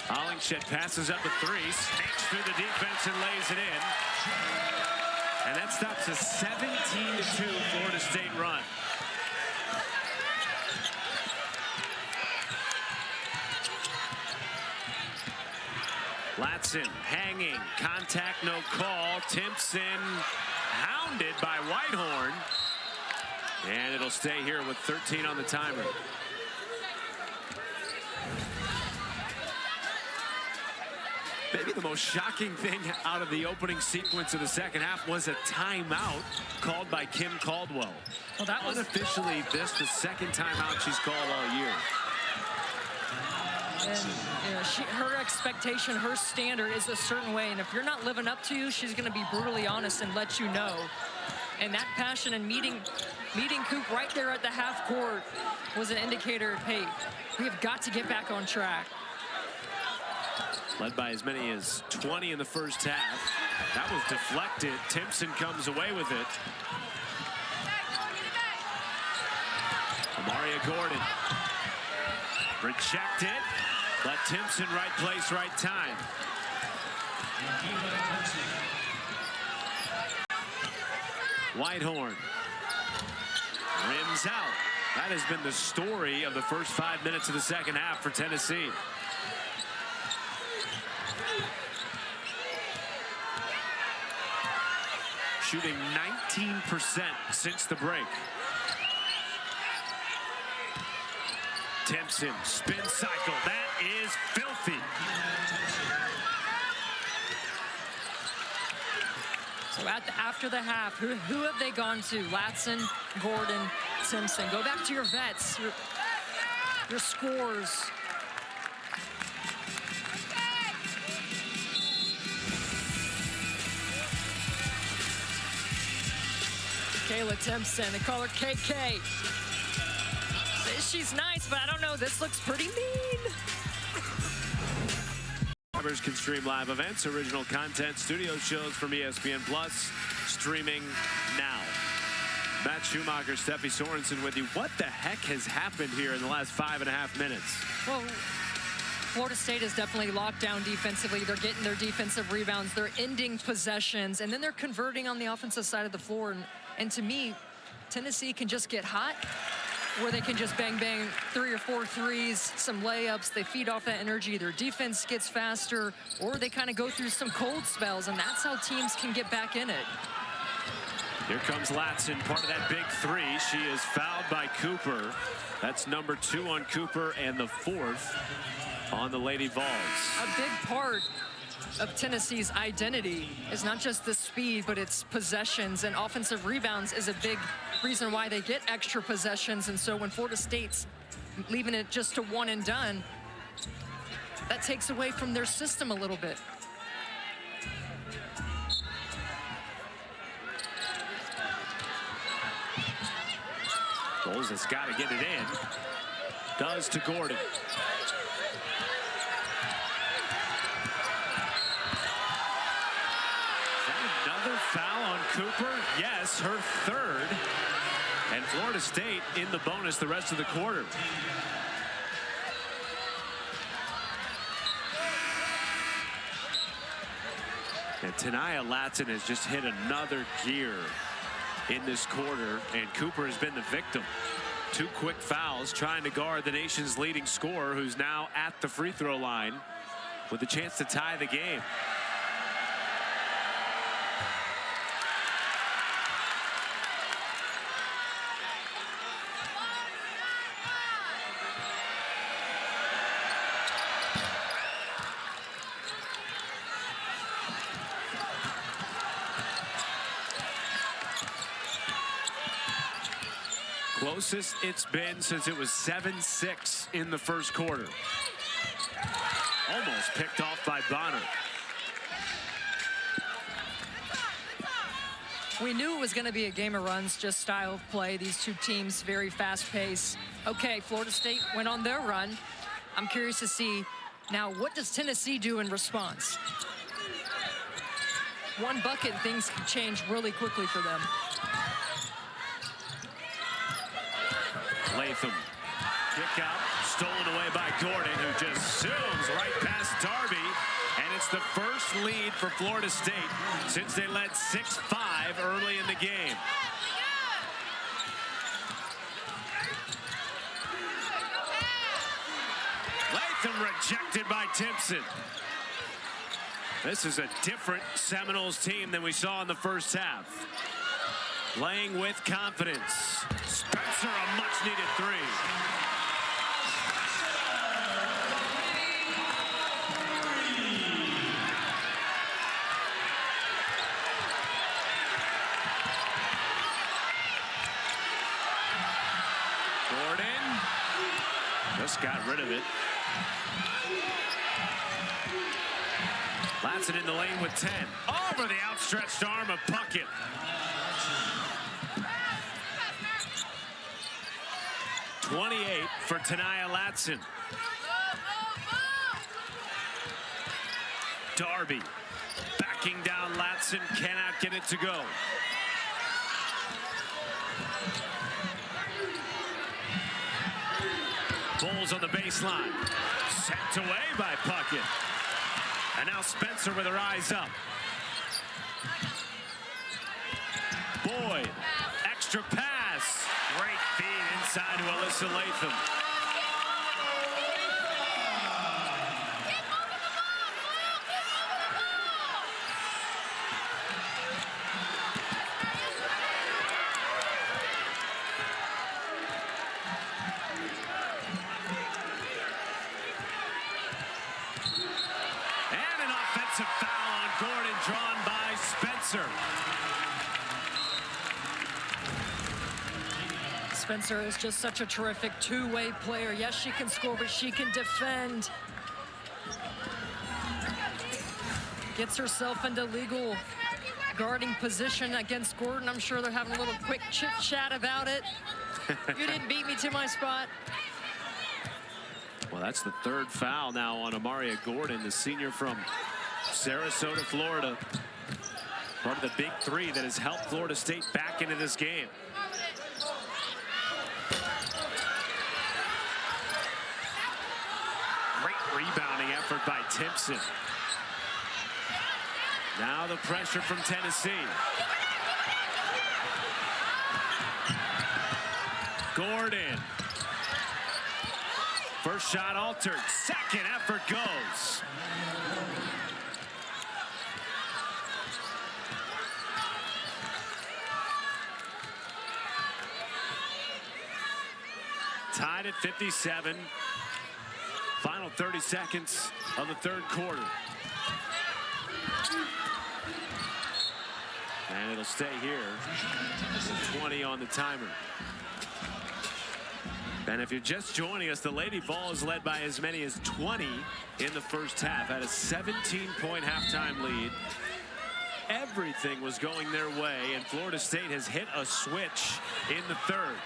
Hollingshed passes up a three, snakes through the defense and lays it in. And that stops a 17-2 Florida State run. Latson hanging, contact, no call. Timpson hounded by Whitehorn. And it'll stay here with 13 on the timer. Maybe the most shocking thing out of the opening sequence of the second half was a timeout called by Kim Caldwell. Well, that was unofficially the second timeout she's called all year. And you know, her expectation, her standard is a certain way, and if you're not living up to you, she's going to be brutally honest and let you know. And that passion and meeting Coop right there at the half court was an indicator, hey, we have got to get back on track. Led by as many as 20 in the first half. That was deflected. Timpson comes away with it. Amaria Gordon. Rejected. But Timpson, right place, right time. Whitehorn. Rims out. That has been the story of the first 5 minutes of the second half for Tennessee. Shooting 19% since the break. Timpson, spin cycle. That is filthy. So after the half, who have they gone to? Latson, Gordon, Timpson. Go back to your vets, your scores. Kayla Timpson, they call her KK. She's nice, but I don't know, this looks pretty mean. Subscribers can stream live events, original content, studio shows from ESPN Plus, streaming now. Matt Schumacher, Steffi Sorensen with you. What the heck has happened here in the last 5.5 minutes? Well, Florida State is definitely locked down defensively. They're getting their defensive rebounds. They're ending possessions, and then they're converting on the offensive side of the floor. And to me, Tennessee can just get hot, where they can just bang, bang, 3 or 4 threes, some layups. They feed off that energy. Their defense gets faster, or they kind of go through some cold spells, and that's how teams can get back in it. Here comes Latson, part of that big three. She is fouled by Cooper. That's number 2 on Cooper and the 4th on the Lady Vols. A big part of Tennessee's identity is not just the speed, but it's possessions, and offensive rebounds is a big reason why they get extra possessions. And so when Florida State's leaving it just to one and done, that takes away from their system a little bit. Bowles has got to get it in. Does to Gordon. Another foul on Cooper? Yes, her 3rd. And Florida State in the bonus the rest of the quarter. And Tania Latson has just hit another gear in this quarter, and Cooper has been the victim. 2 quick fouls trying to guard the nation's leading scorer, who's now at the free throw line with a chance to tie the game. Closest it's been since it was 7-6 in the first quarter. Almost picked off by Bonner. We knew it was going to be a game of runs, just style of play. These two teams, very fast pace. Okay, Florida State went on their run. I'm curious to see now, what does Tennessee do in response? One bucket, things can change really quickly for them. Latham, kick out, stolen away by Gordon, who just zooms right past Darby. And it's the first lead for Florida State since they led 6-5 early in the game. Latham rejected by Timpson. This is a different Seminoles team than we saw in the first half. Playing with confidence. Spencer, a much-needed 3. Gordon just got rid of it. Latson in the lane with 10. Over the outstretched arm of Puckett. .28 for Tania Latson. Darby backing down Latson, cannot get it to go. Bulls on the baseline. Sent away by Puckett. And now Spencer with her eyes up. Boyd, extra pass. Great feed inside to Alyssa Latham. And an offensive foul on Gordon drawn by Spencer. Spencer is just such a terrific two-way player. Yes, she can score, but she can defend. Gets herself into legal guarding position against Gordon. I'm sure they're having a little quick chit-chat about it. You didn't beat me to my spot. Well, that's the 3rd foul now on Amaria Gordon, the senior from Sarasota, Florida. Part of the big 3 that has helped Florida State back into this game. Rebounding effort by Timpson. Now the pressure from Tennessee. Gordon. First shot altered. Second effort goes. Tied at 57. Final 30 seconds of the 3rd quarter. And it'll stay here with 20 on the timer. And if you're just joining us, the Lady Vols led by as many as 20 in the first half. Had a 17-point halftime lead. Everything was going their way, and Florida State has hit a switch in the 3rd.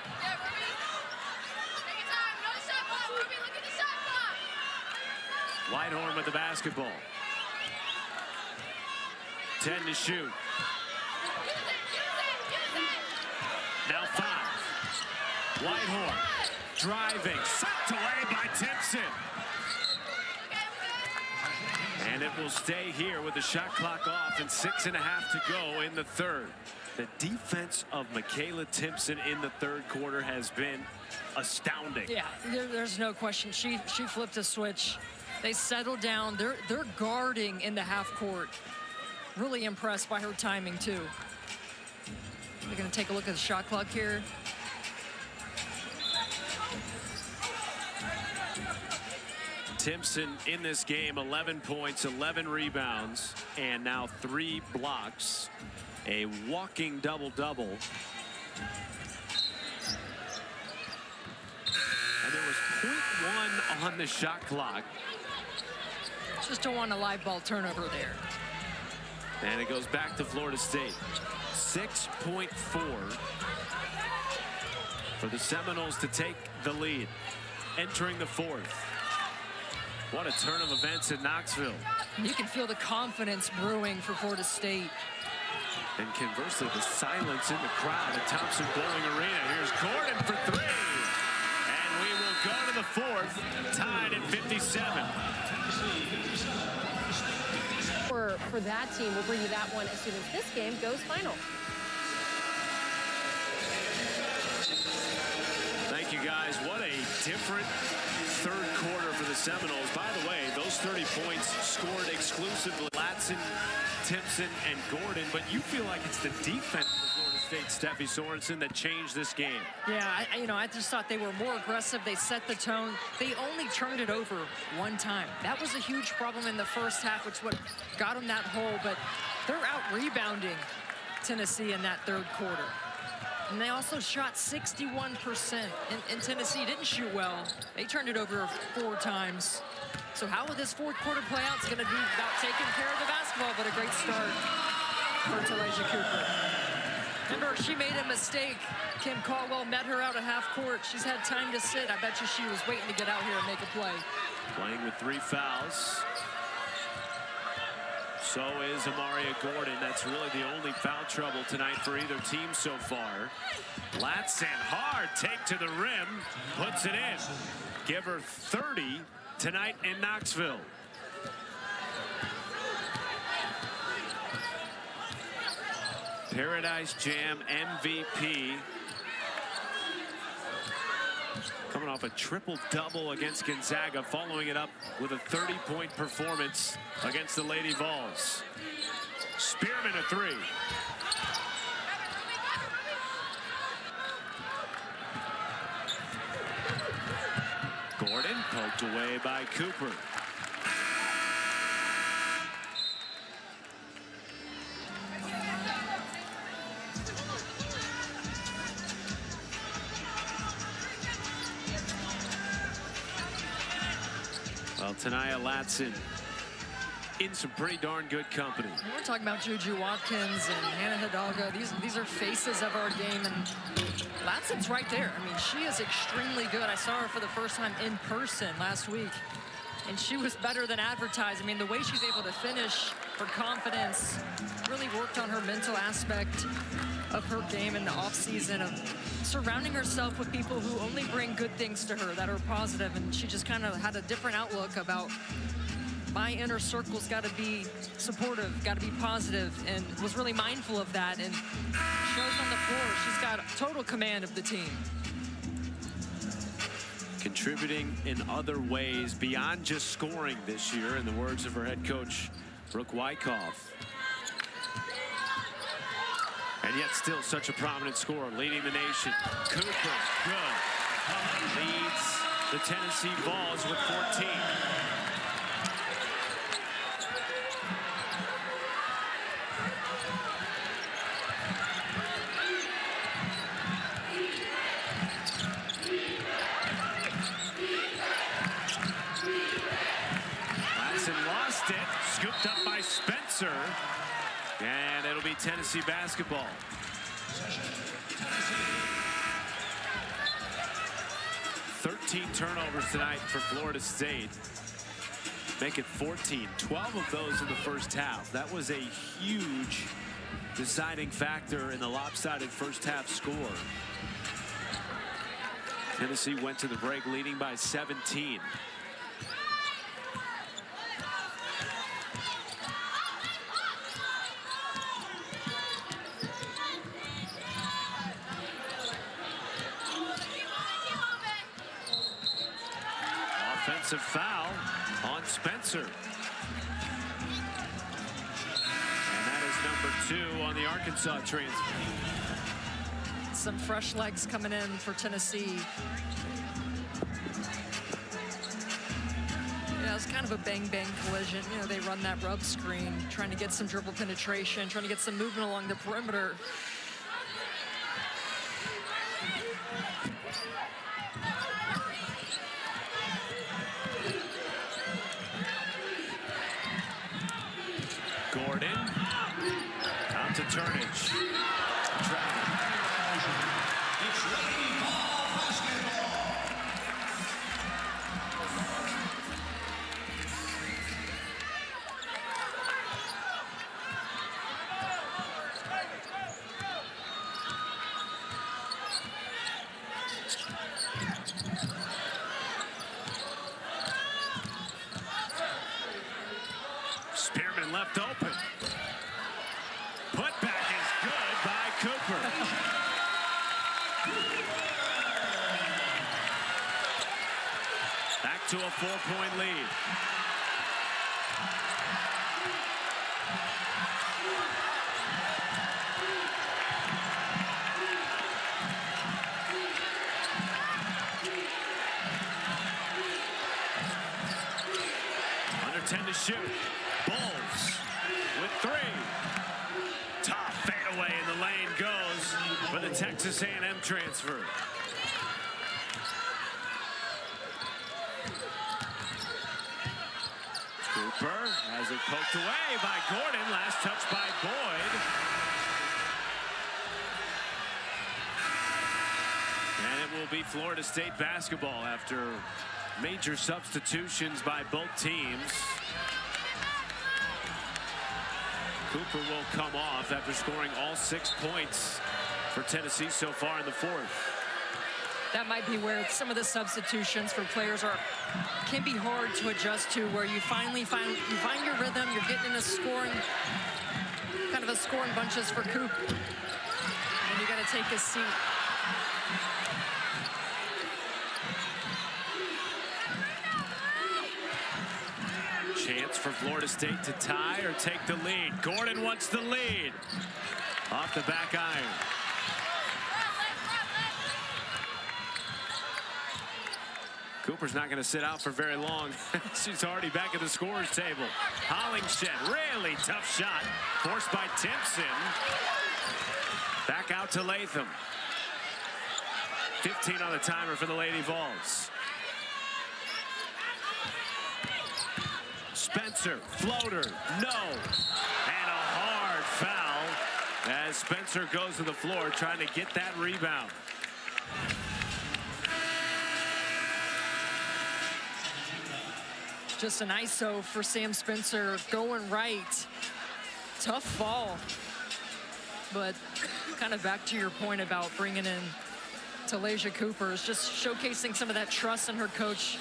Whitehorn with the basketball. 10 to shoot. Now 5. Whitehorn driving, sent away by Timpson. And it will stay here with the shot clock off and 6.5 to go in the third. The defense of Michaela Timpson in the third quarter has been astounding. Yeah, there's no question. She flipped a switch. They settled down. They're guarding in the half court. Really impressed by her timing too. They're going to take a look at the shot clock here. Timpson in this game, 11 points, 11 rebounds, and now 3 blocks. A walking double-double. And there was 0.1 on the shot clock. Just don't want a live ball turnover there. And it goes back to Florida State. 6.4 for the Seminoles to take the lead. Entering the fourth. What a turn of events in Knoxville. You can feel the confidence brewing for Florida State. And conversely, the silence in the crowd at Thompson Bowling Arena. Here's Gordon for 3. And we will go to the fourth, tied at 57. For that team, we'll bring you that one as soon as this game goes final. Thank you, guys. What a different third quarter for the Seminoles. By the way, those 30 points scored exclusively Latson, Timpson, and Gordon, but you feel like it's the defense for Florida State, Steffi Sorensen, that changed this game. Yeah, I just thought they were more aggressive. They set the tone. They only turned it over one time. That was a huge problem in the first half, which what got them that hole, but they're out rebounding Tennessee in that third quarter. And they also shot 61%. And Tennessee didn't shoot well. They turned it over 4 times. So how will this fourth quarter play out? It's going to be about taking care of the basketball, but a great start for Talijah Cooper. Remember, she made a mistake. Kim Caldwell met her out at half court. She's had time to sit. I bet you she was waiting to get out here and make a play. Playing with 3 fouls. So is Amaria Gordon. That's really the only foul trouble tonight for either team so far. Latson, hard take to the rim, puts it in. Give her 30 tonight in Knoxville. Paradise Jam MVP. Coming off a triple-double against Gonzaga, following it up with a 30-point performance against the Lady Vols. Spearman a 3. Gordon poked away by Cooper. Well, Tania Latson in some pretty darn good company. We're talking about Juju Watkins and Hannah Hidalgo. These are faces of our game, and Latson's right there. I mean, she is extremely good. I saw her for the first time in person last week, and she was better than advertised. I mean, the way she's able to finish, her confidence, really worked on her mental aspect of her game in the offseason, of surrounding herself with people who only bring good things to her that are positive, and she just kind of had a different outlook about my inner circle's got to be supportive, got to be positive, and was really mindful of that, and shows on the floor. She's got total command of the team. Contributing in other ways beyond just scoring this year, in the words of her head coach, Brooke Wyckoff. And yet still such a prominent scorer, leading the nation. Cooper, good. Leads the Tennessee Vols with 14. Lost it, scooped up by Spencer, and it'll be Tennessee basketball. Turnovers tonight for Florida State. Make it 14, 12 of those in the first half. That was a huge deciding factor in the lopsided first half score. Tennessee went to the break leading by 17. offensive foul on Spencer. And that is number 2 on the Arkansas transfer. Some fresh legs coming in for Tennessee. Yeah, it's kind of a bang-bang collision. You know, they run that rub screen, trying to get some dribble penetration, trying to get some movement along the perimeter. Gordon, out to Turnage. Spearman left open. Put back is good by Cooper. Back to a 4-point lead. Under 10 to shoot. Bulls with 3. Top fadeaway in the lane goes for the Texas A&M transfer. Cooper has it poked away by Gordon. Last touch by Boyd. And it will be Florida State basketball after major substitutions by both teams. Cooper will come off after scoring all 6 points for Tennessee so far in the 4th. That might be where some of the substitutions for players can be hard to adjust to, where you finally find your rhythm. You're getting in a scoring, kind of a scoring bunches for Coop, and you got to take a seat. Chance for Florida State to tie or take the lead. Gordon wants the lead. Off the back iron. Cooper's not going to sit out for very long. She's already back at the scorer's table. Hollingshed, really tough shot. Forced by Timpson. Back out to Latham. 15 on the timer for the Lady Vols. Spencer, floater, no. And a hard foul as Spencer goes to the floor trying to get that rebound. Just an ISO for Sam Spencer going right. Tough fall. But kind of back to your point about bringing in Talaysia Cooper, is just showcasing some of that trust in her coach.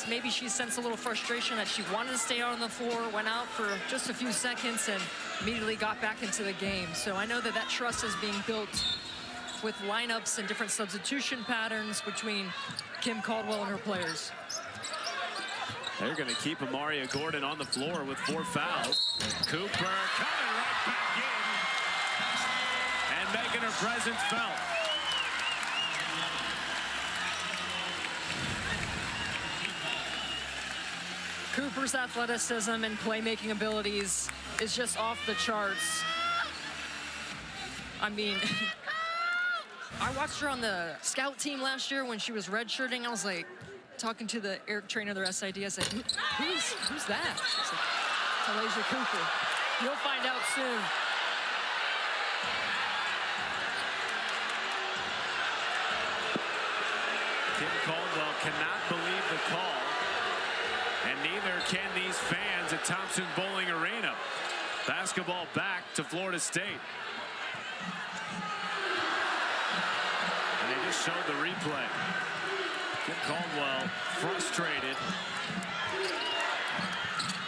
Maybe she sensed a little frustration that she wanted to stay out on the floor, went out for just a few seconds and immediately got back into the game. So I know that that trust is being built with lineups and different substitution patterns between Kim Caldwell and her players. They're going to keep Amaria Gordon on the floor with 4 fouls. Cooper coming right back in and making her presence felt. Cooper's athleticism and playmaking abilities is just off the charts. I mean, I watched her on the scout team last year when she was redshirting. I was like, talking to the Eric trainer, their SID, I said, who's that? She's like, Talaysia Cooper. You'll find out soon. Kim Caldwell cannot believe the call, and neither can these fans at Thompson Bowling Arena. Basketball back to Florida State. And they just showed the replay. Kim Caldwell frustrated.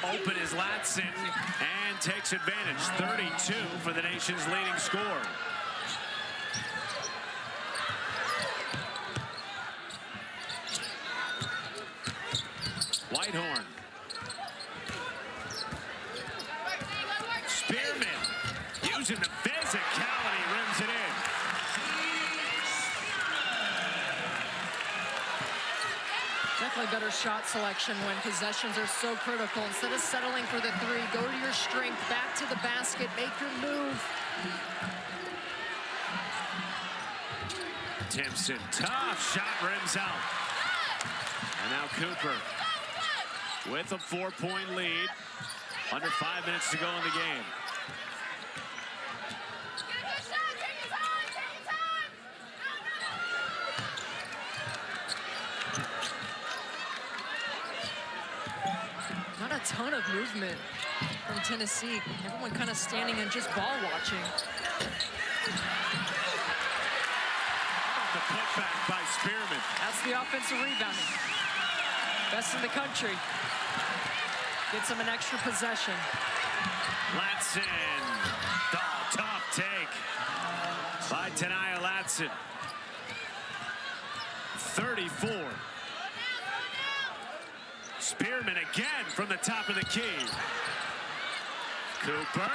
Open is Latson and takes advantage. 32 for the nation's leading scorer. Whitehorn. Spearman using the physicality, rims it in. Definitely better shot selection when possessions are so critical. Instead of settling for the three, go to your strength, back to the basket, make your move. Timpson, tough shot, rims out. And now Cooper with a 4-point lead. Under 5 minutes to go in the game. Not a ton of movement from Tennessee. Everyone kind of standing and just ball watching. The putback by Spearman. That's the offensive rebounding. Best in the country. Gets him an extra possession. Latson. Oh, tough take by Tenaya Latson. 34. Spearman again from the top of the key. Cooper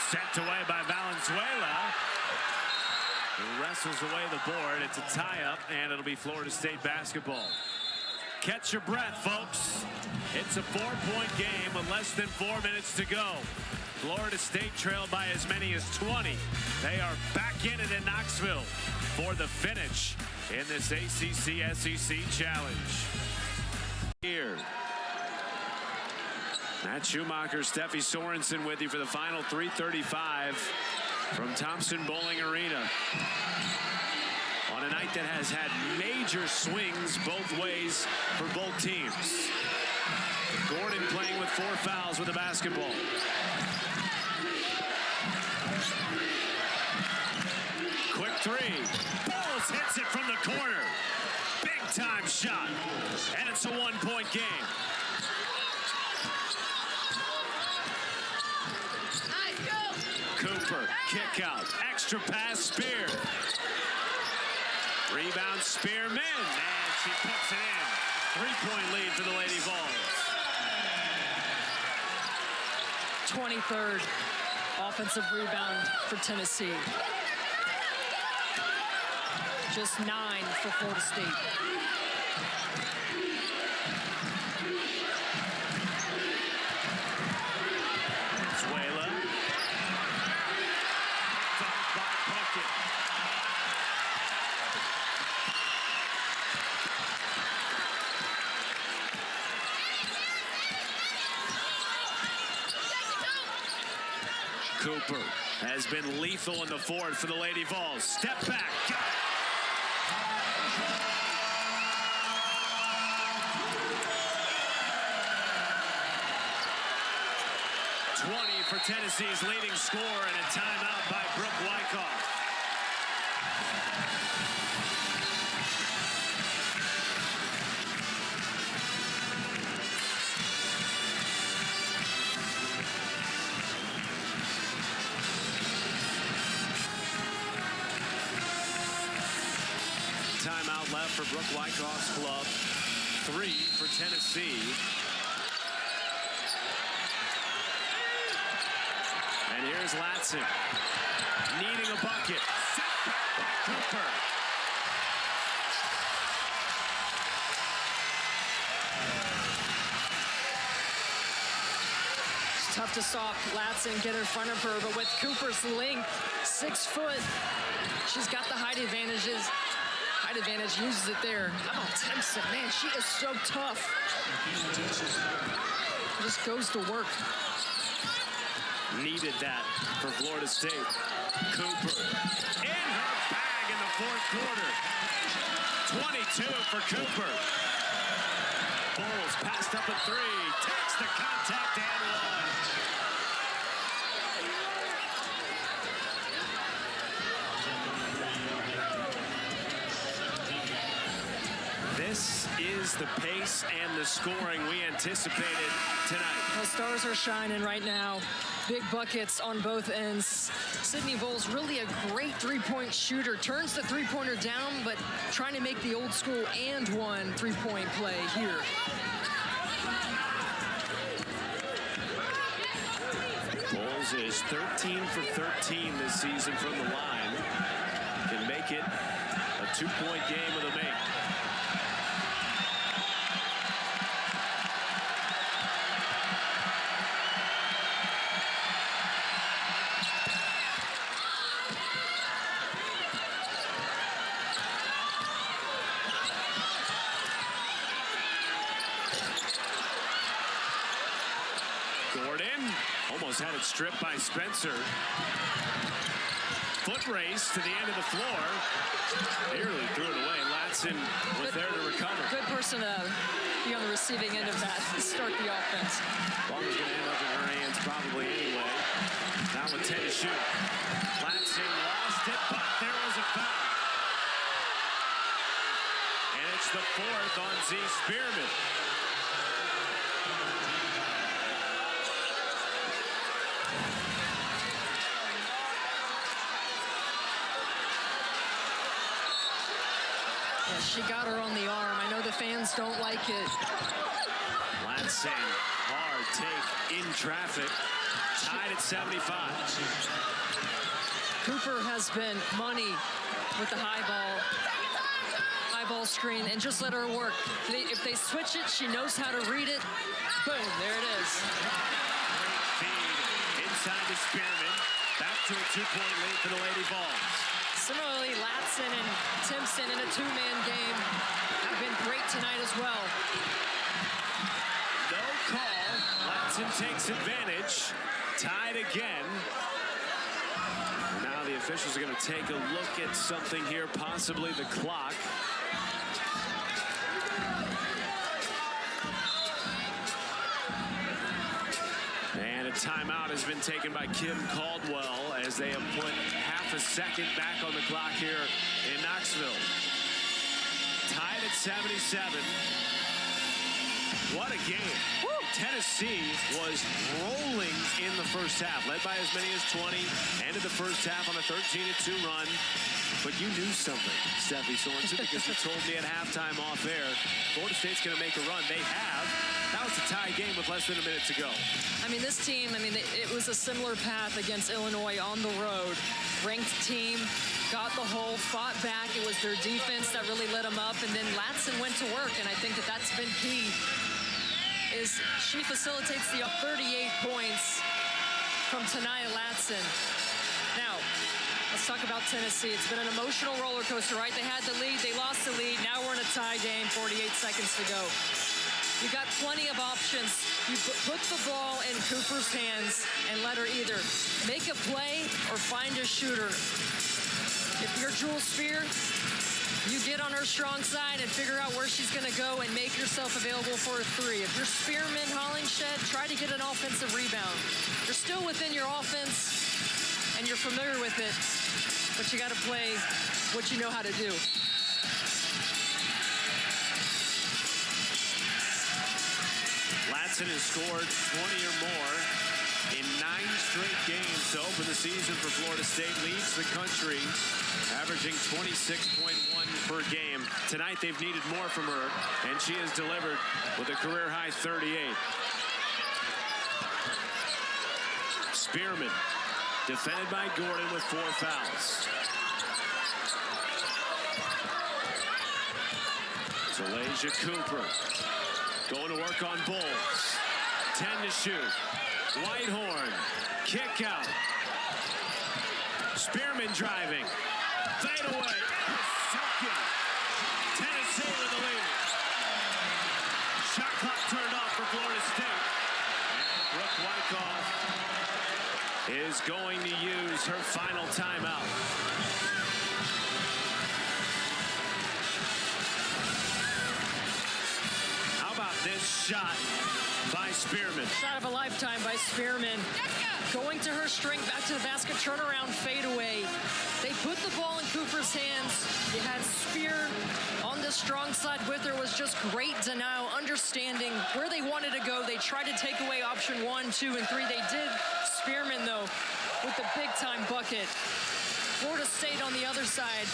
sent away by Valenzuela. He wrestles away the board. It's a tie-up, and it'll be Florida State basketball. Catch your breath, folks. It's a 4-point game with less than 4 minutes to go. Florida State trailed by as many as 20. They are back in it in Knoxville for the finish in this ACC SEC Challenge. Here. Matt Schumacher, Steffi Sorensen with you for the final 3:35 from Thompson Bowling Arena. On a night that has had major swings both ways for both teams. Gordon playing with 4 fouls with the basketball. Quick three. Bowles hits it from the corner. Big time shot. And it's a 1-point game. Cooper, kick out. Extra pass, Spear. Rebound, Spearman. And she puts it in. 3-point lead for the Lady Vols. 23rd offensive rebound for Tennessee. Just 9 for Florida State. Zuela. Dunked by Puckett. Cooper has been lethal in the fourth for the Lady Vols. Step back. Got it. For Tennessee's leading scorer and a timeout by Brooke Wyckoff. Timeout left for Brooke Wyckoff's club. 3 for Tennessee. And here's Latson, needing a bucket. Set back by Cooper. It's tough to stop Latson, get in front of her, but with Cooper's length, 6 foot, she's got the height advantages. Height advantage, uses it there. How about Timpson? Man, she is so tough. Just goes to work. Needed that for Florida State. Cooper in her bag in the fourth quarter. 22 for Cooper. Bowles passed up a 3. Takes the contact and 1. This is the pace and the scoring we anticipated tonight. The stars are shining right now. Big buckets on both ends. Sydney Bowles, really a great 3-point shooter. Turns the 3-pointer down, but trying to make the old school and 1 3-point play here. fish, 13 for 13 this season from the line. Can make it a 2-point game with a make. Almost had it stripped by Spencer. Foot race to the end of the floor. Nearly threw it away. Latson was there to recover. Good person to be on the receiving end of that to start the offense. Ball was going to end up in her hands probably anyway. Now with 10 to shoot. Latson lost it, but there was a foul. And it's the 4th on Z Spearman. She got her on the arm. I know the fans don't like it. Latson, hard take in traffic. Tied at 75. Cooper has been money with the high ball screen, and just let her work. If they switch it, she knows how to read it. Boom, there it is. Feed inside to Spearman. Back to a 2-point lead for the Lady Vols. Similarly, Latson and Timpson in a 2-man game have been great tonight as well. No call. Latson takes advantage. Tied again. Now the officials are going to take a look at something here, possibly the clock. And a timeout has been taken by Kim Caldwell as they have put half a second back on the clock here in Knoxville. Tied at 77. What a game. Woo! Tennessee was rolling in the first half, led by as many as 20. Ended the first half on a 13-2 run. But you knew something, Steffi Sorensen, because you told me at halftime off air, Florida State's going to make a run. They have. Now it's a tie game with less than a minute to go. I mean, this team, it was a similar path against Illinois on the road. Ranked team, got the hole, fought back. It was their defense that really lit them up. And then Latson went to work, and I think that that's been key. Is she facilitates the 38 points from Tanaya Latson. Now, let's talk about Tennessee. It's been an emotional roller coaster, right? They had the lead, they lost the lead. Now we're in a tie game, 48 seconds to go. You got plenty of options. You put the ball in Cooper's hands and let her either make a play or find a shooter. If you're Jewel Spear, you get on her strong side and figure out where she's going to go and make yourself available for a 3. If you're Spearman, Hollingshed, try to get an offensive rebound. You're still within your offense and you're familiar with it, but you got to play what you know how to do. Latson has scored 20 or more in 9 straight games to open the season for Florida State. Leads the country, averaging 26.1 per game. Tonight they've needed more from her, and she has delivered with a career-high 38. Spearman, defended by Gordon with 4 fouls. Zalasia Cooper going to work on Bulls. 10 to shoot. Whitehorn, kick out. Spearman driving. Fade away. Second. Tennessee with the lead. Shot clock turned off for Florida State. And Brooke Wyckoff is going to use her final timeout. How about this shot by Spearman? Shot of a lifetime by Spearman. Going to her string, back to the basket, turnaround, fade away. They put the ball in Cooper's hands. You had Spear on the strong side with her. Was just great denial, understanding where they wanted to go. They tried to take away option 1, 2, and 3. They did. Spearman, though, with the big-time bucket. Florida State on the other side.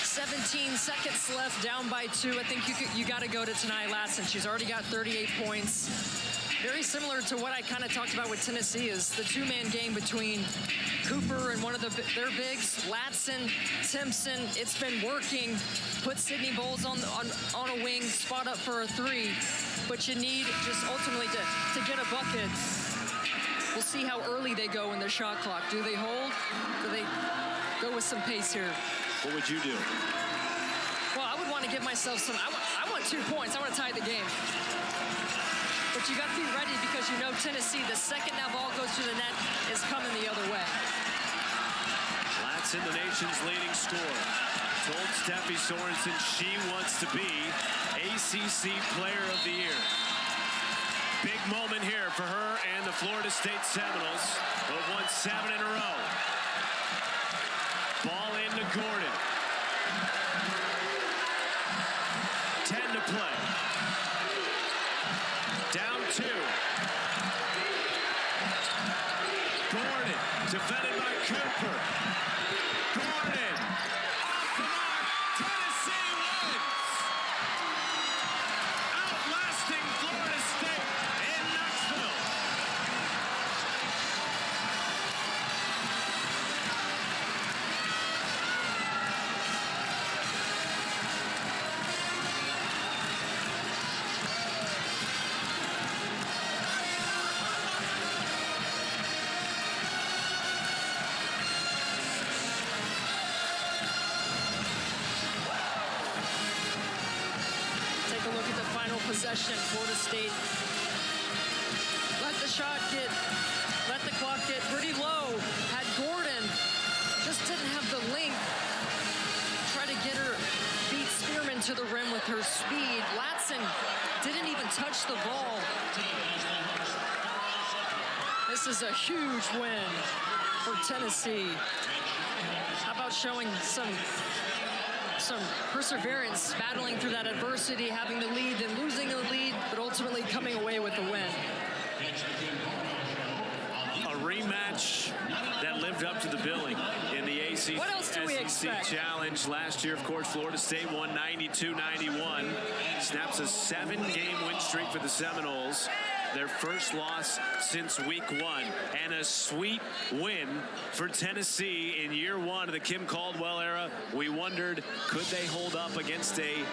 17 seconds left, down by 2. I think you got to go to Tanaya Latson. She's already got 38 points. very similar to what I kind of talked about with Tennessee, is the two-man game between Cooper and one of their bigs, Latson, Timpson. It's been working. Put Sydney Bowles on a wing, spot up for a three, but you need just ultimately to get a bucket. We'll see how early they go in their shot clock. Do they hold? Do they go with some pace here? What would you do? Well, I would want to give myself some. I want 2 points. I want to tie the game. But you got to be ready, because you know Tennessee, the second that ball goes to the net, is coming the other way. Latson, the nation's leading scorer, told Steffi Sorensen she wants to be ACC Player of the Year. Big moment here for her and the Florida State Seminoles, who have won 7 in a row. Ball into Gordon. 10 to play. Down 2. Gordon, defended by Cooper. Gordon, off the mark. Tennessee wins. Outlasting Florida State in Knoxville. Take a look at the final possession. Florida State let the clock get pretty low. Had Gordon, just didn't have the length. Try to get her, beat Spearman to the rim with her speed. Latson didn't even touch the ball. This is a huge win for Tennessee. How about showing some perseverance, battling through that adversity, having the lead, then losing the lead, but ultimately coming away with the win. A rematch that lived up to the billing in the ACC. What else do we expect? Challenge last year, of course, Florida State won 92-91. Snaps a 7-game win streak for the Seminoles. Their first loss since week 1, and a sweet win for Tennessee in year 1 of the Kim Caldwell era. We wondered, could they hold up against a